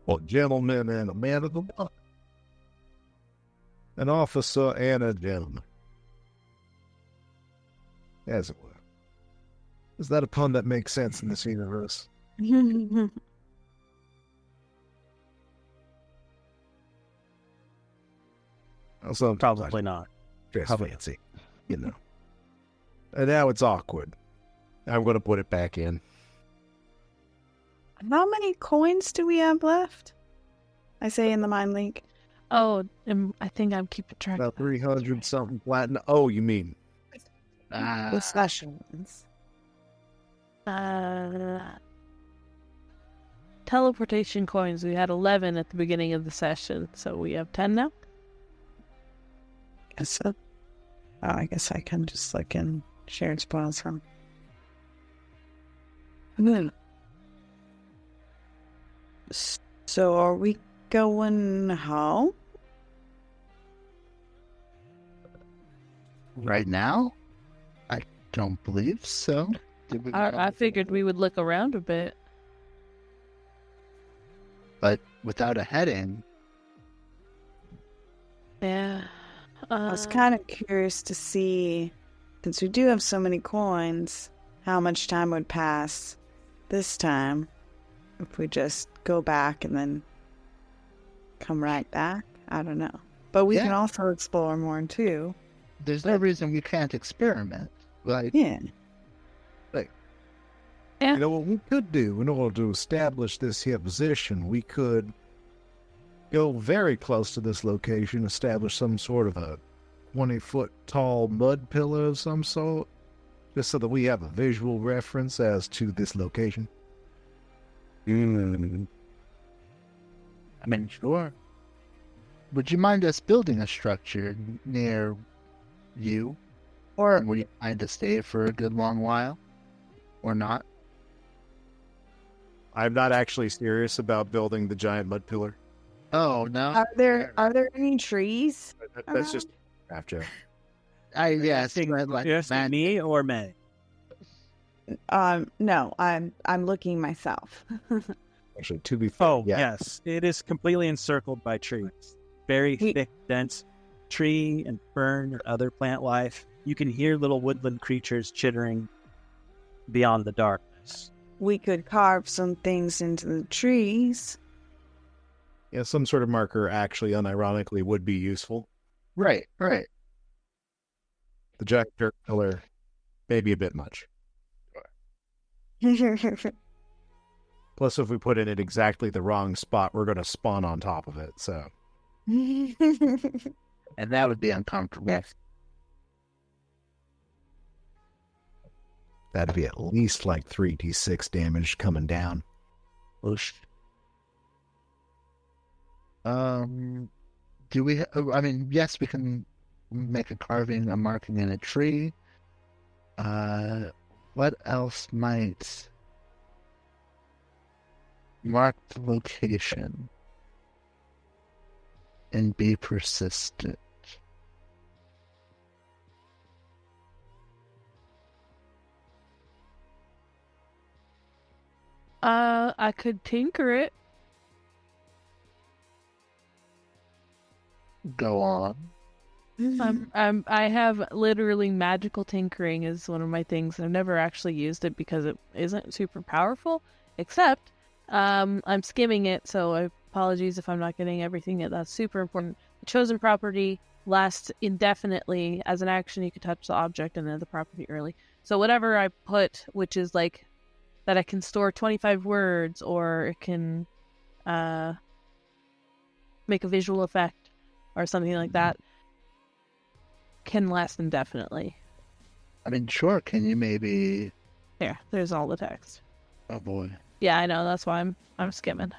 Well, gentleman and a man of the law. An officer and a gentleman. As it were. Is that a pun that makes sense in this universe? Also, Probably not. dress fancy, you know. And now it's awkward. I'm going to put it back in. How many coins do we have left? I say in the mind link. Oh, I think I'm keeping track. About 300 something platinum. Oh, you mean? The sessions. Teleportation coins. We had 11 at the beginning of the session, so we have 10 now. I guess I can just look in shared spoils from. So are we going home? Right now? I don't believe so. I figured we would look around a bit. But without a heading, Yeah. I was kind of curious to see, since we do have so many coins, how much time would pass this time if we just go back and then come right back. I don't know. But we can also explore more too. there's no reason we can't experiment. Like, Yeah. You know what we could do in order to establish this here position? We could go very close to this location, establish some sort of a 20-foot tall mud pillar of some sort, just so that we have a visual reference as to this location. I mean, sure. Would you mind us building a structure near you? Or Would you mind to stay for a good long while? Or not? I'm not actually serious about building the giant mud pillar. Oh, no. are there any trees? That's just a craft joke. Yes. Like, Yes, man, me or May? No, I'm looking myself. Actually, to be fair, Oh, yeah. yes. It is completely encircled by trees. Very thick, dense tree and fern or other plant life. You can hear little woodland creatures chittering beyond the darkness. We could carve some things into the trees. Yeah, some sort of marker actually, unironically, would be useful. right. The giant dirt pillar, maybe a bit much. Plus, if we put it in exactly the wrong spot, we're going to spawn on top of it, so... And that would be uncomfortable. That'd be at least like 3d6 damage coming down. Oosh. Do we? I mean, yes, we can make a carving, a marking in a tree. What else might Mark the location. And be persistent. I could tinker it. Go on. I have literally magical tinkering is one of my things. I've never actually used it because it isn't super powerful, except I'm skimming it, so apologies if I'm not getting everything. That's super important. The chosen property lasts indefinitely. As an action, you can touch the object and then the property early. So whatever I put, which is like that I can store 25 words, or it can make a visual effect or something like that, can last indefinitely. I mean, sure, can you maybe... There's all the text. Oh boy. Yeah, I know, that's why I'm skimming.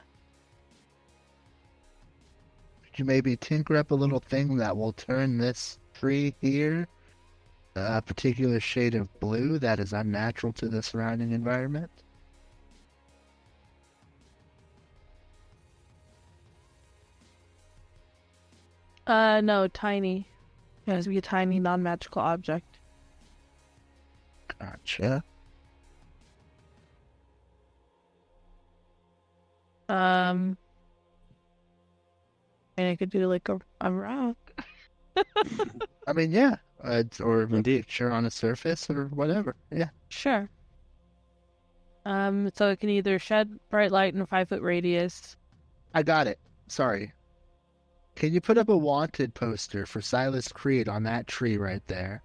Could you maybe tinker up a little thing that will turn this tree here a particular shade of blue that is unnatural to the surrounding environment? No, tiny. It has to be a tiny, non-magical object. Gotcha. And I could do like a rock. I mean, yeah. Or a Indeed. picture on a surface or whatever. Yeah. Sure. So it can either shed bright light in a 5-foot radius. I got it. Sorry. Can you put up a wanted poster for Silas Creed on that tree right there?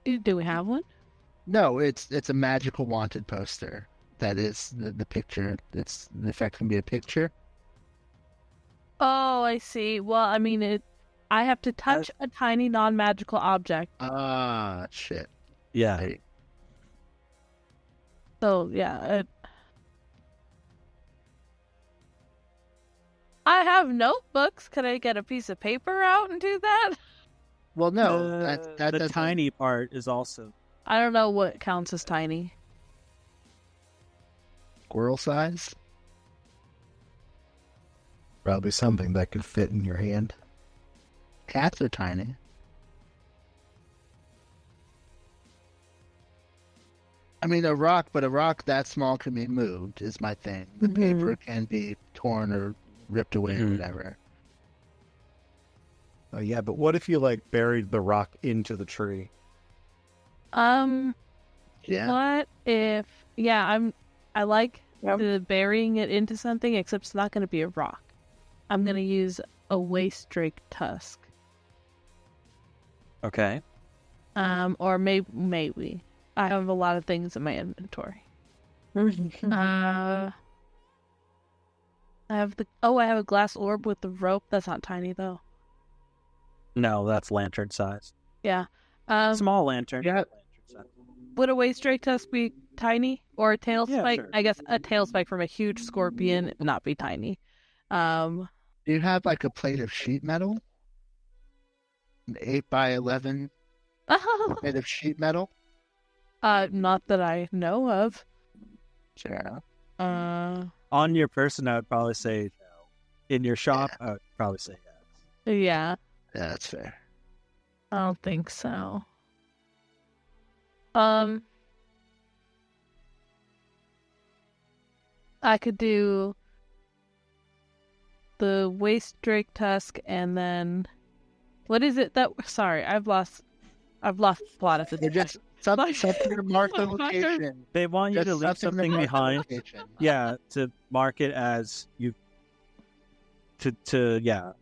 Do we have one? No, it's a magical wanted poster. That is the picture. The effect can be a picture. Oh, I see. Well, I mean, I have to touch a tiny non-magical object. Ah, shit. Yeah. Hey, So, yeah. I have notebooks. Could I get a piece of paper out and do that? well, no, that the doesn't... tiny part is also I don't know what counts as tiny. Squirrel size? Probably something that could fit in your hand. Cats are tiny. I mean, a rock, but a rock that small can be moved, is my thing. The paper can be torn or ripped away or whatever. Oh yeah, but what if you like buried the rock into the tree? Yeah. What if... Yeah, I like the burying it into something, except it's not going to be a rock. I'm going to use a waste drake tusk. okay. Or maybe. I have a lot of things in my inventory. I have a glass orb with the rope. That's not tiny though. No, that's lantern size. Yeah. Small lantern. Yeah. Lantern size. Would a waste drake tusk be tiny, or a tail Yeah, spike? sure. I guess a tail spike from a huge scorpion would not be tiny. Do you have like a plate of sheet metal? An 8x11 plate of sheet metal? Not that I know of. Sure. On your person, I would probably say no. In your shop, I would probably say yes. Yeah, Yeah, that's fair. I don't think so. I could do the waste drake tusk, and then what is it that? Sorry, I've lost the plot of They're this. just something to mark the location. They want you Just to leave to something mark the behind. location. Yeah, to mark it as you. Yeah.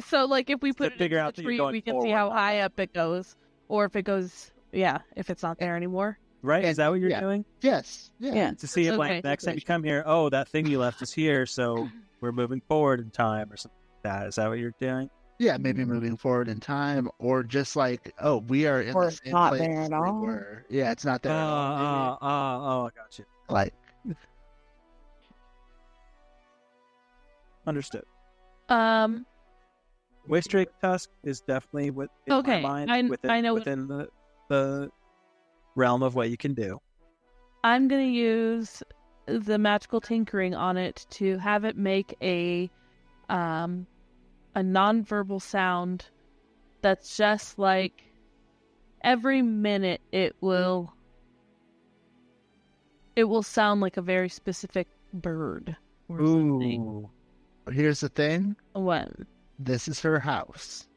So, like, if we put it figure into out the that you're tree, going we can see forward. how high up it goes, or if it goes, if it's not there anymore. Right? Is that what you're Yeah. doing? Yes. Yeah. Yeah. To see if, Okay. like, next time you come here, oh, that thing you left is here, so we're moving forward in time or something like that. Is that what you're doing? Yeah, maybe moving forward in time, or just like, oh, we are in Or the it's same not place there at we all. were. Yeah, it's not there at all. I got you. Like, Understood. Um, Waste Drake Tusk is definitely in Okay, my mind I know what- within the realm of what you can do. I'm gonna use the magical tinkering on it to have it make a non-verbal sound that's just like every minute it will sound like a very specific bird or something. Ooh. Here's the thing. What? This is her house.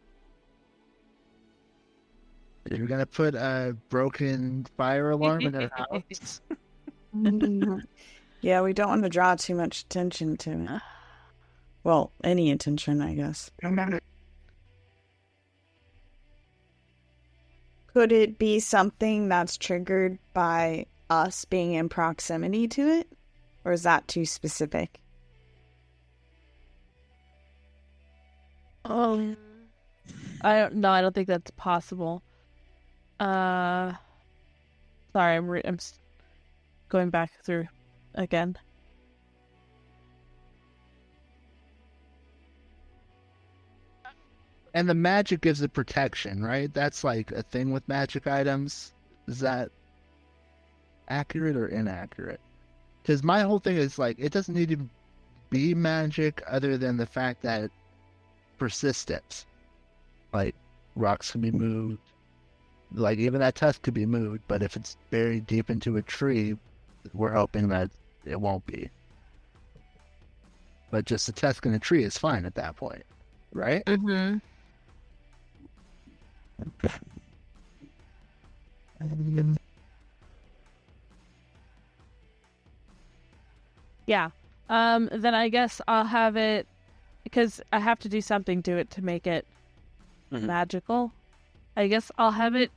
You're gonna put a broken fire alarm in her house. Yeah, we don't want to draw too much attention to it. Well, any attention, I guess. Could it be something that's triggered by us being in proximity to it? Or is that too specific? I don't think that's possible. Sorry, I'm going back through again. And the magic gives it protection, right? That's like a thing with magic items. Is that accurate or inaccurate? Because my whole thing is like, it doesn't need to be magic other than the fact that persistence. Like, rocks can be moved. Like, even that tusk could be moved, but if it's buried deep into a tree, we're hoping that it won't be. But just a tusk in a tree is fine at that point, right? Mm-hmm. Yeah. Then I guess I'll have it, because I have to do something to it to make it magical. I guess I'll have it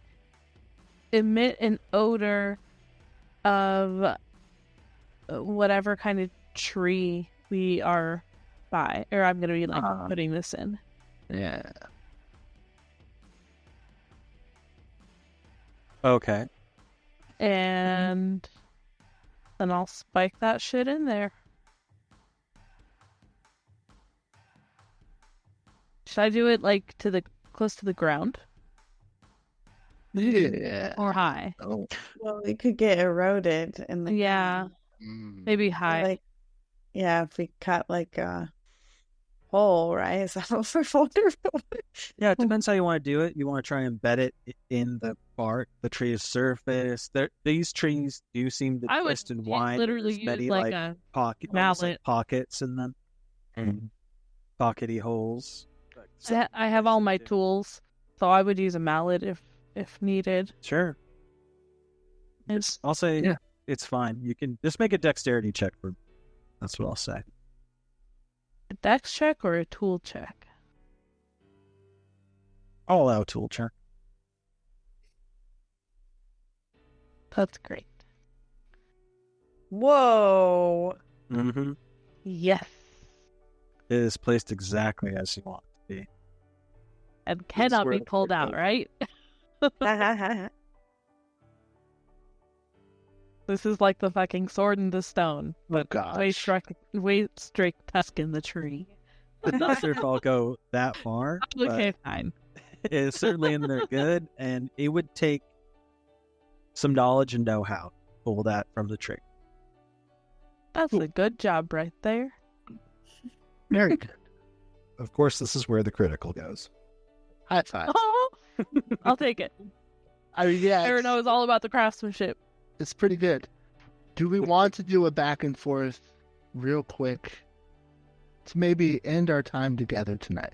emit an odor of whatever kind of tree we are by, or I'm gonna be like putting this in. Yeah. Okay. And then I'll spike that shit in there. Should I do it like close to the ground Yeah. or high? Oh. Well, it could get eroded in the Yeah, maybe high. Like, yeah, if we cut like a hole, right? Is that what we're wondering? Yeah, it depends how you want to do it. You want to try and embed it in the bark, the tree's surface. These trees do seem to I would twist and wind. literally There's use many, like a almost mallet. like pockets in them. Pockety holes. I have all my tools, so I would use a mallet if needed. Sure. I'll say it's fine. You can just make a dexterity check for. That's what I'll say. A dex check or a tool check? I'll allow a tool check. That's great. Whoa. Mm-hmm. Yes. It is placed exactly as you want it to be. And cannot be pulled out, right? This is like the fucking sword in the stone. Oh, gosh. Way straight tusk in the tree. I'm not sure if I'll go that far. Okay, fine. It's certainly in there good, and it would take some knowledge and know-how to pull that from the tree. That's a good job right there. Very good. Of course, this is where the critical goes. High five. Oh, I'll take it. I mean, yeah, Aaron knows all about the craftsmanship. it's pretty good. Do we want to do a back and forth real quick to maybe end our time together tonight?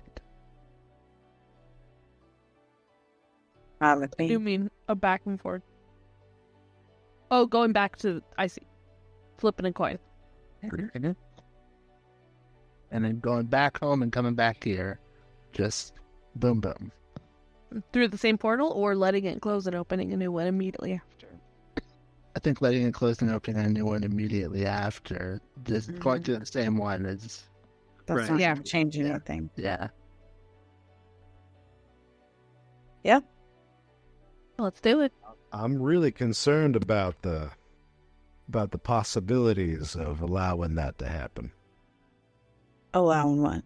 You mean a back and forth? Oh, going back to, I see. Flipping a coin. And then going back home and coming back here. Just boom, boom. Through the same portal, or letting it close and opening a new one immediately after? I think letting it close and opening a new one immediately after. Just going through the same one is, That's not going to change anything. yeah. Yeah. Let's do it. I'm really concerned about the possibilities of allowing that to happen. Allowing what?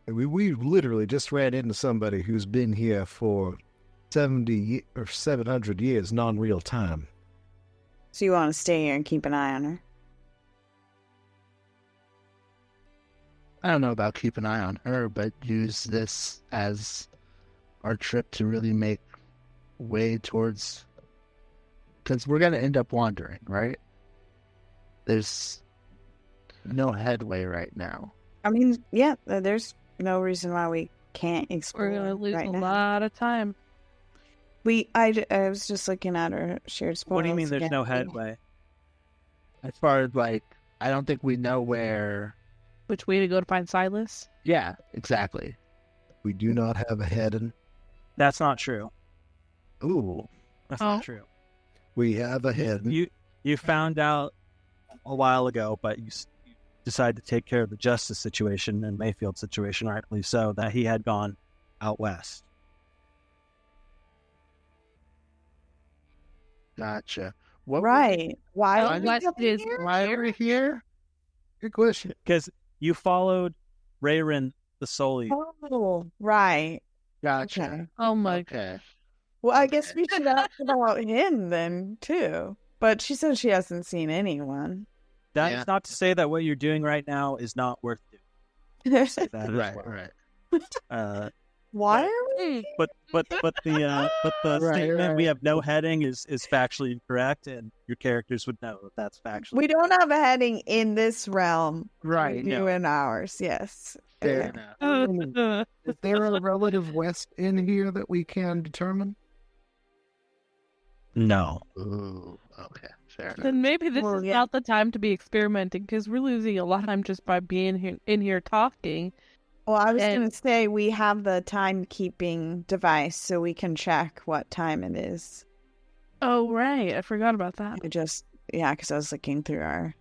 We literally just ran into somebody who's been here for 70 or 700 years, non-real time. So you want to stay here and keep an eye on her? I don't know about keep an eye on her, but use this as our trip to really make way towards... Because we're going to end up wandering, right? There's no headway right now. I mean, yeah, there's no reason why we can't explore. We're gonna lose right a now. lot of time. I was just looking at our shared spoils. What do you mean there's again. no headway? As far as, like, I don't think we know where... Which way to go to find Silas? Yeah, exactly. We do not have a heading. That's not true. Ooh. That's Oh. not true. We have a heading. You found out a while ago, but you decided to take care of the justice situation and Mayfield situation, rightfully so, that he had gone out west. Gotcha. What Right. Why? Oh, are we West coming is here? Why are we here? Good question. Because you followed Rayrin the Sully. Oh, right. Gotcha. Okay. Oh my! Okay. Well, I guess we should ask about him then, too. But she said she hasn't seen anyone. That Yeah. is not to say that what you're doing right now is not worth doing. Say that as Right, well. right. Why are we? But the Right, statement we right. have no heading is factually incorrect, and your characters would know that that's factually. We don't have a heading in this realm. Right. We do in ours, yes. Fair Okay. enough. Is there a relative west in here that we can determine? No. Ooh, okay. Fair enough. Then maybe this Well, is yeah. not the time to be experimenting because we're losing a lot of time just by being here, in here talking. Well, I was And- going to say we have the timekeeping device so we can check what time it is. Oh right, I forgot about that. Yeah, because I was looking through our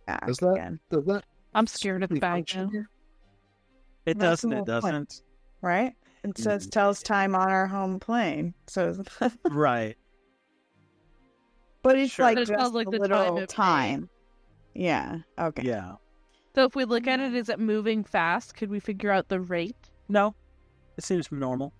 app Does that- again. Does that I'm scared of the bag function now. here? It That's doesn't. the It whole point. doesn't. Right? It says tells time on our home plane. So, Right. but it's Sure. like But it just tells, like, the the literal time of day. time. Yeah. Okay. Yeah. So if we look at it, is it moving fast? Could we figure out the rate? No. It seems normal.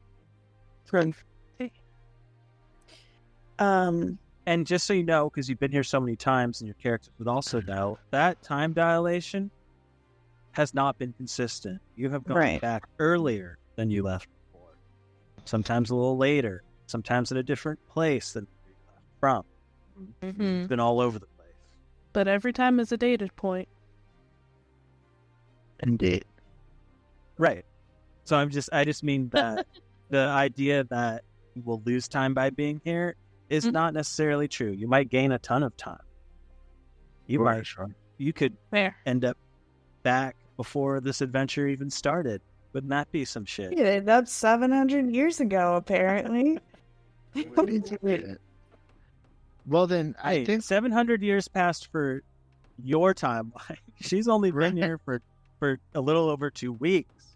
And just so you know, because you've been here so many times and your characters would also know, that time dilation has not been consistent. You have gone Right. back earlier than you left before. Sometimes a little later. Sometimes at a different place than you left from. Mm-hmm. It's been all over the place. But every time is a data point. Indeed. Right. So I just mean that the idea that you will lose time by being here is Mhm. not necessarily true. You might gain a ton of time. You could Fair. end up back before this adventure even started. Wouldn't that be some shit? Yeah, that's 700 years ago, apparently. Well, then, I Hey, think 700 years passed for your timeline. She's only been here for a little over 2 weeks.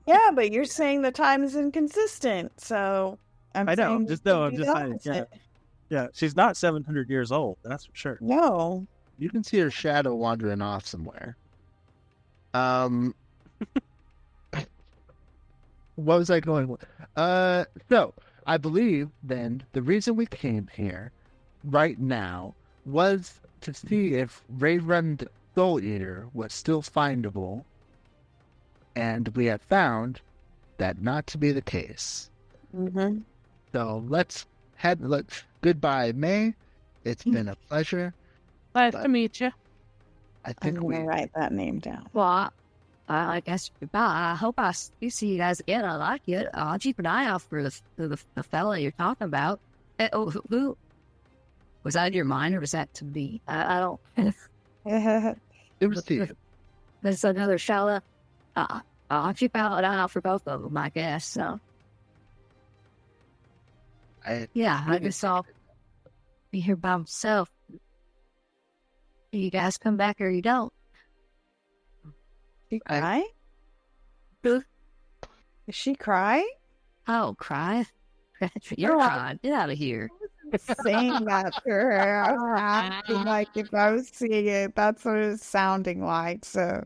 Yeah, but you're saying the time is inconsistent, so I know. saying Just we no. should I'm do just the saying. Yeah, opposite. yeah. She's not 700 years old. That's for sure. No. you can see her shadow wandering off somewhere. What was I going with? So I believe then the reason we came here right now was to see if Rayron the Soul Eater was still findable, and we have found that not to be the case. Mm-hmm. So let's head. Goodbye, May. It's been a pleasure. Nice But- to meet you. I I'm think we. going to write that name down. Well, I guess goodbye. I hope I see you guys again. I like it. I'll keep an eye out for the fella you're talking about. Who was that in your mind, or was that to me? I don't. It was to you. There's another fella. I'll keep an eye out for both of them, I guess. So yeah, I guess I'll be here by myself. You guys come back or you don't. She I- cry? Who? Is she cry? Oh, cry. You're Oh, crying. Get out of here. Saying that to her. I was acting like if I was seeing it, that's what it was sounding like. So,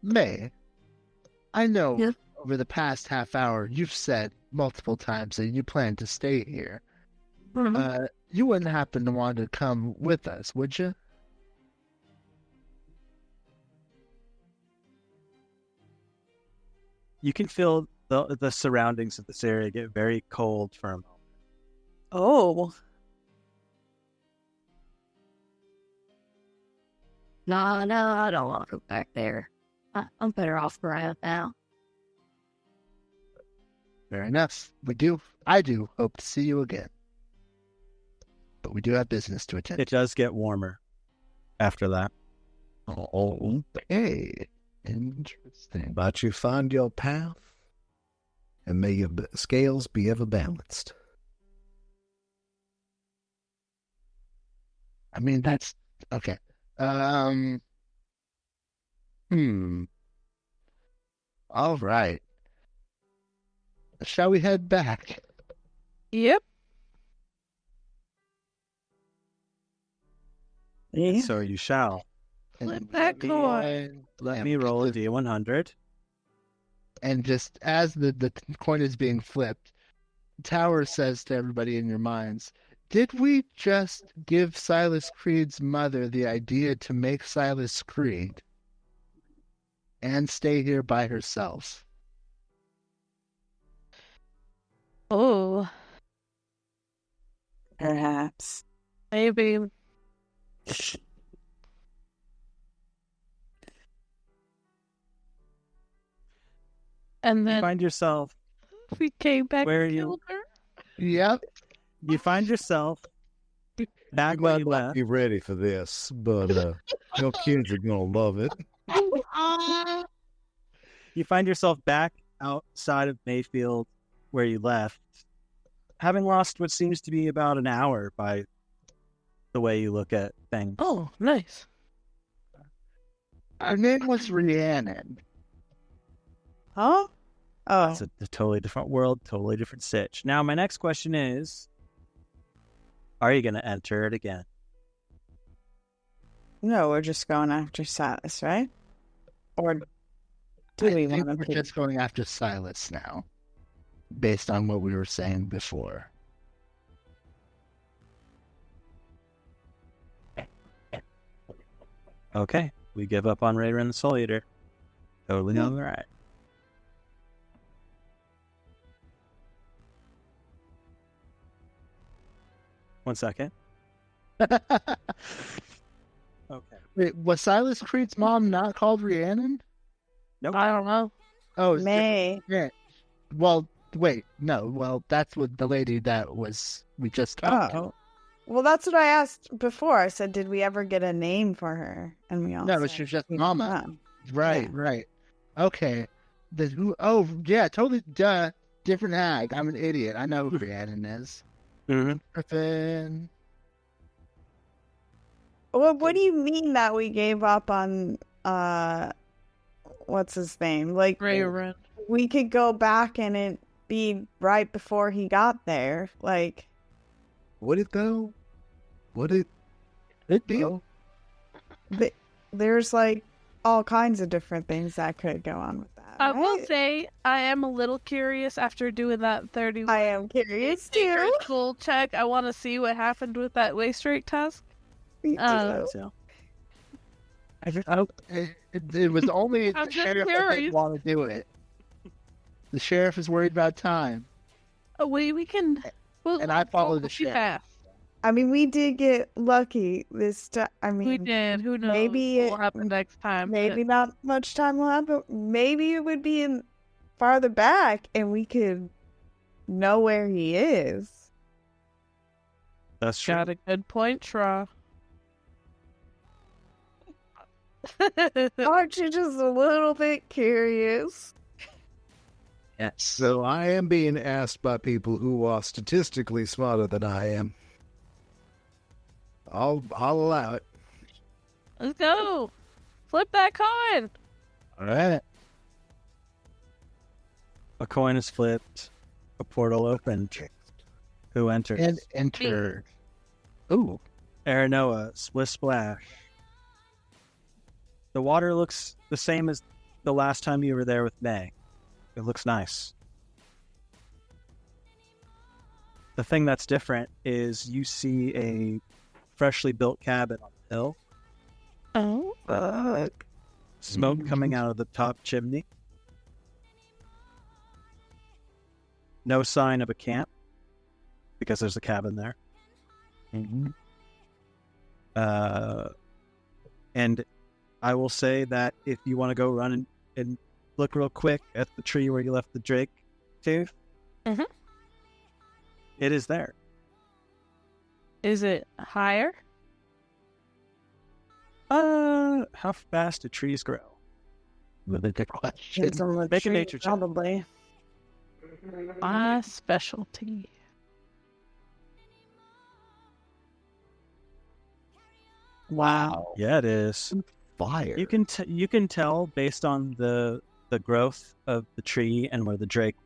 May, I know Yeah. over the past half hour you've said multiple times that you plan to stay here. You wouldn't happen to want to come with us, would you? You can feel the surroundings of this area get very cold for a moment. Oh. No, I don't want to go back there. I'm better off around now. Fair enough. I do hope to see you again. But we do have business to attend. It does get warmer after that. Oh, okay. Interesting. But you find your path, and may your scales be ever balanced. I mean, that's okay. All right. Shall we head back? Yep. Yeah. So you shall. Flip that coin. Let me roll a D100. And just as the coin is being flipped, Tower says to everybody in your minds, did we just give Silas Creed's mother the idea to make Silas Creed and stay here by herself? Oh, Perhaps. maybe. And You then find yourself we came back Where and are you? killed her. Yep. you find yourself back You where might you not left. be ready for this, but your kids are gonna love it. You find yourself back outside of Mayfield where you left, having lost what seems to be about an hour by the way you look at things. Oh, nice. Her name was Rhiannon. Huh? Oh. It's a totally different world, totally different sitch. Now, my next question is, are you going to enter it again? No, we're just going after Silas, right? Or do I we think want we're to? just going after Silas now, based on what we were saying before. Okay, we give up on Raider and the Soul Eater. Totally all right. One second. Okay. Wait, was Silas Creed's mom not called Rhiannon? I don't know. Oh, it's May. different. Yeah. Well, wait, no. Well, that's what the lady that we just talked to. Oh. Well, that's what I asked before. I said, did we ever get a name for her? And we all No, said, it's just we Mama. did not. Right, Yeah. right. Okay. Oh, yeah, totally. Duh. Different hag. I'm an idiot. I know who Rhiannon is. Mm-hmm. Griffin. What do you mean that we gave up on what's his name? Like Rayron. we could go back and it be right before he got there. Like Would it though? Would it? It deal. there's like all kinds of different things that could go on with that. I will right? say I am a little curious after doing that 30 I am curious secret too. full check. I want to see what happened with that waist rate task. Me Uh, too. It was only I'm the just sheriff that curious. didn't want to do it. The sheriff is worried about time. Oh, we can. We'll, And I follow we'll the be sheriff. fast. I mean, we did get lucky this time. I We mean, did. Who knows? maybe what it- will happen next time? maybe not much time will happen. Maybe it would be in farther back, and we could know where he is. That's true. Got a good point, Tra. Aren't you just a little bit curious? Yes. So I am being asked by people who are statistically smarter than I am. I'll allow it. Let's go. Flip that coin. All right. A coin is flipped. A portal opened. Who enters? And enter. Ooh. Aranoa, Splish Splash. The water looks the same as the last time you were there with May. It looks nice. The thing that's different is you see a freshly built cabin on the hill. Oh. Smoke coming out of the top chimney. No sign of a camp because there's a cabin there. And I will say that if you want to go run and look real quick at the tree where you left the drake tooth, it is there. Is it higher? How fast do trees grow? Really good question. It's on the Make a tree, nature check. probably. My specialty. Wow. Yeah, it is. Fire. You can tell based on the growth of the tree and where the drake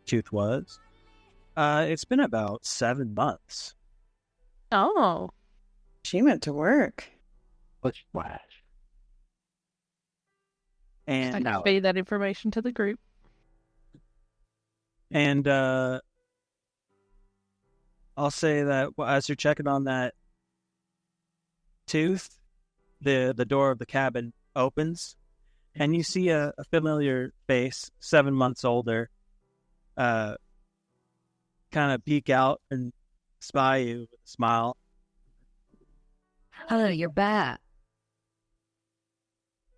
tooth was. It's been about 7 months. Oh. She went to work. Let's flash. I And convey that information to the group. And I'll say that as you're checking on that tooth, the door of the cabin opens, and you see a familiar face, 7 months older, kind of peek out and spy you with a smile. Hello, you're back.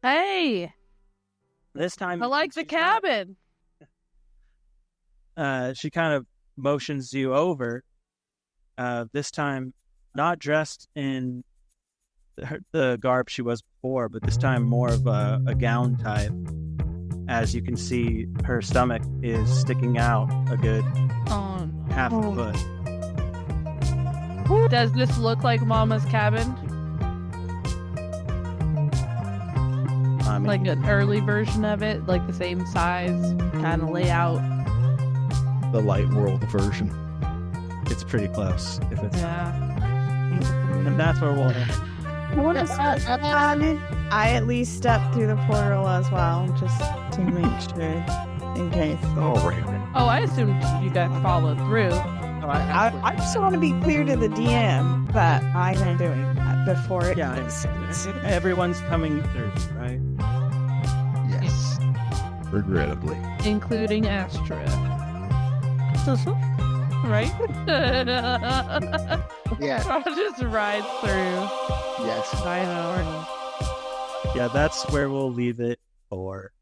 Hey, This time, I like the she's not- cabin. She kind of motions you over. This time, not dressed in the garb she was before, but this time more of a gown type. As you can see, her stomach is sticking out a good Oh, no. half a foot. Does this look like Mama's cabin? I mean, Like an early version of it? Like the same size, kind of layout? The light world version. it's pretty close. If it's, Yeah. and that's where we'll. I at least stepped through the portal as well, just to make sure, in case. All right. Oh, I assumed you guys followed through. I just want to be clear to the DM that I am doing that before it Yeah, everyone's coming through, right? Yes. Regrettably. Including Astra. Right? Yeah. I'll just ride through. Yes. I know. Yeah, that's where we'll leave it for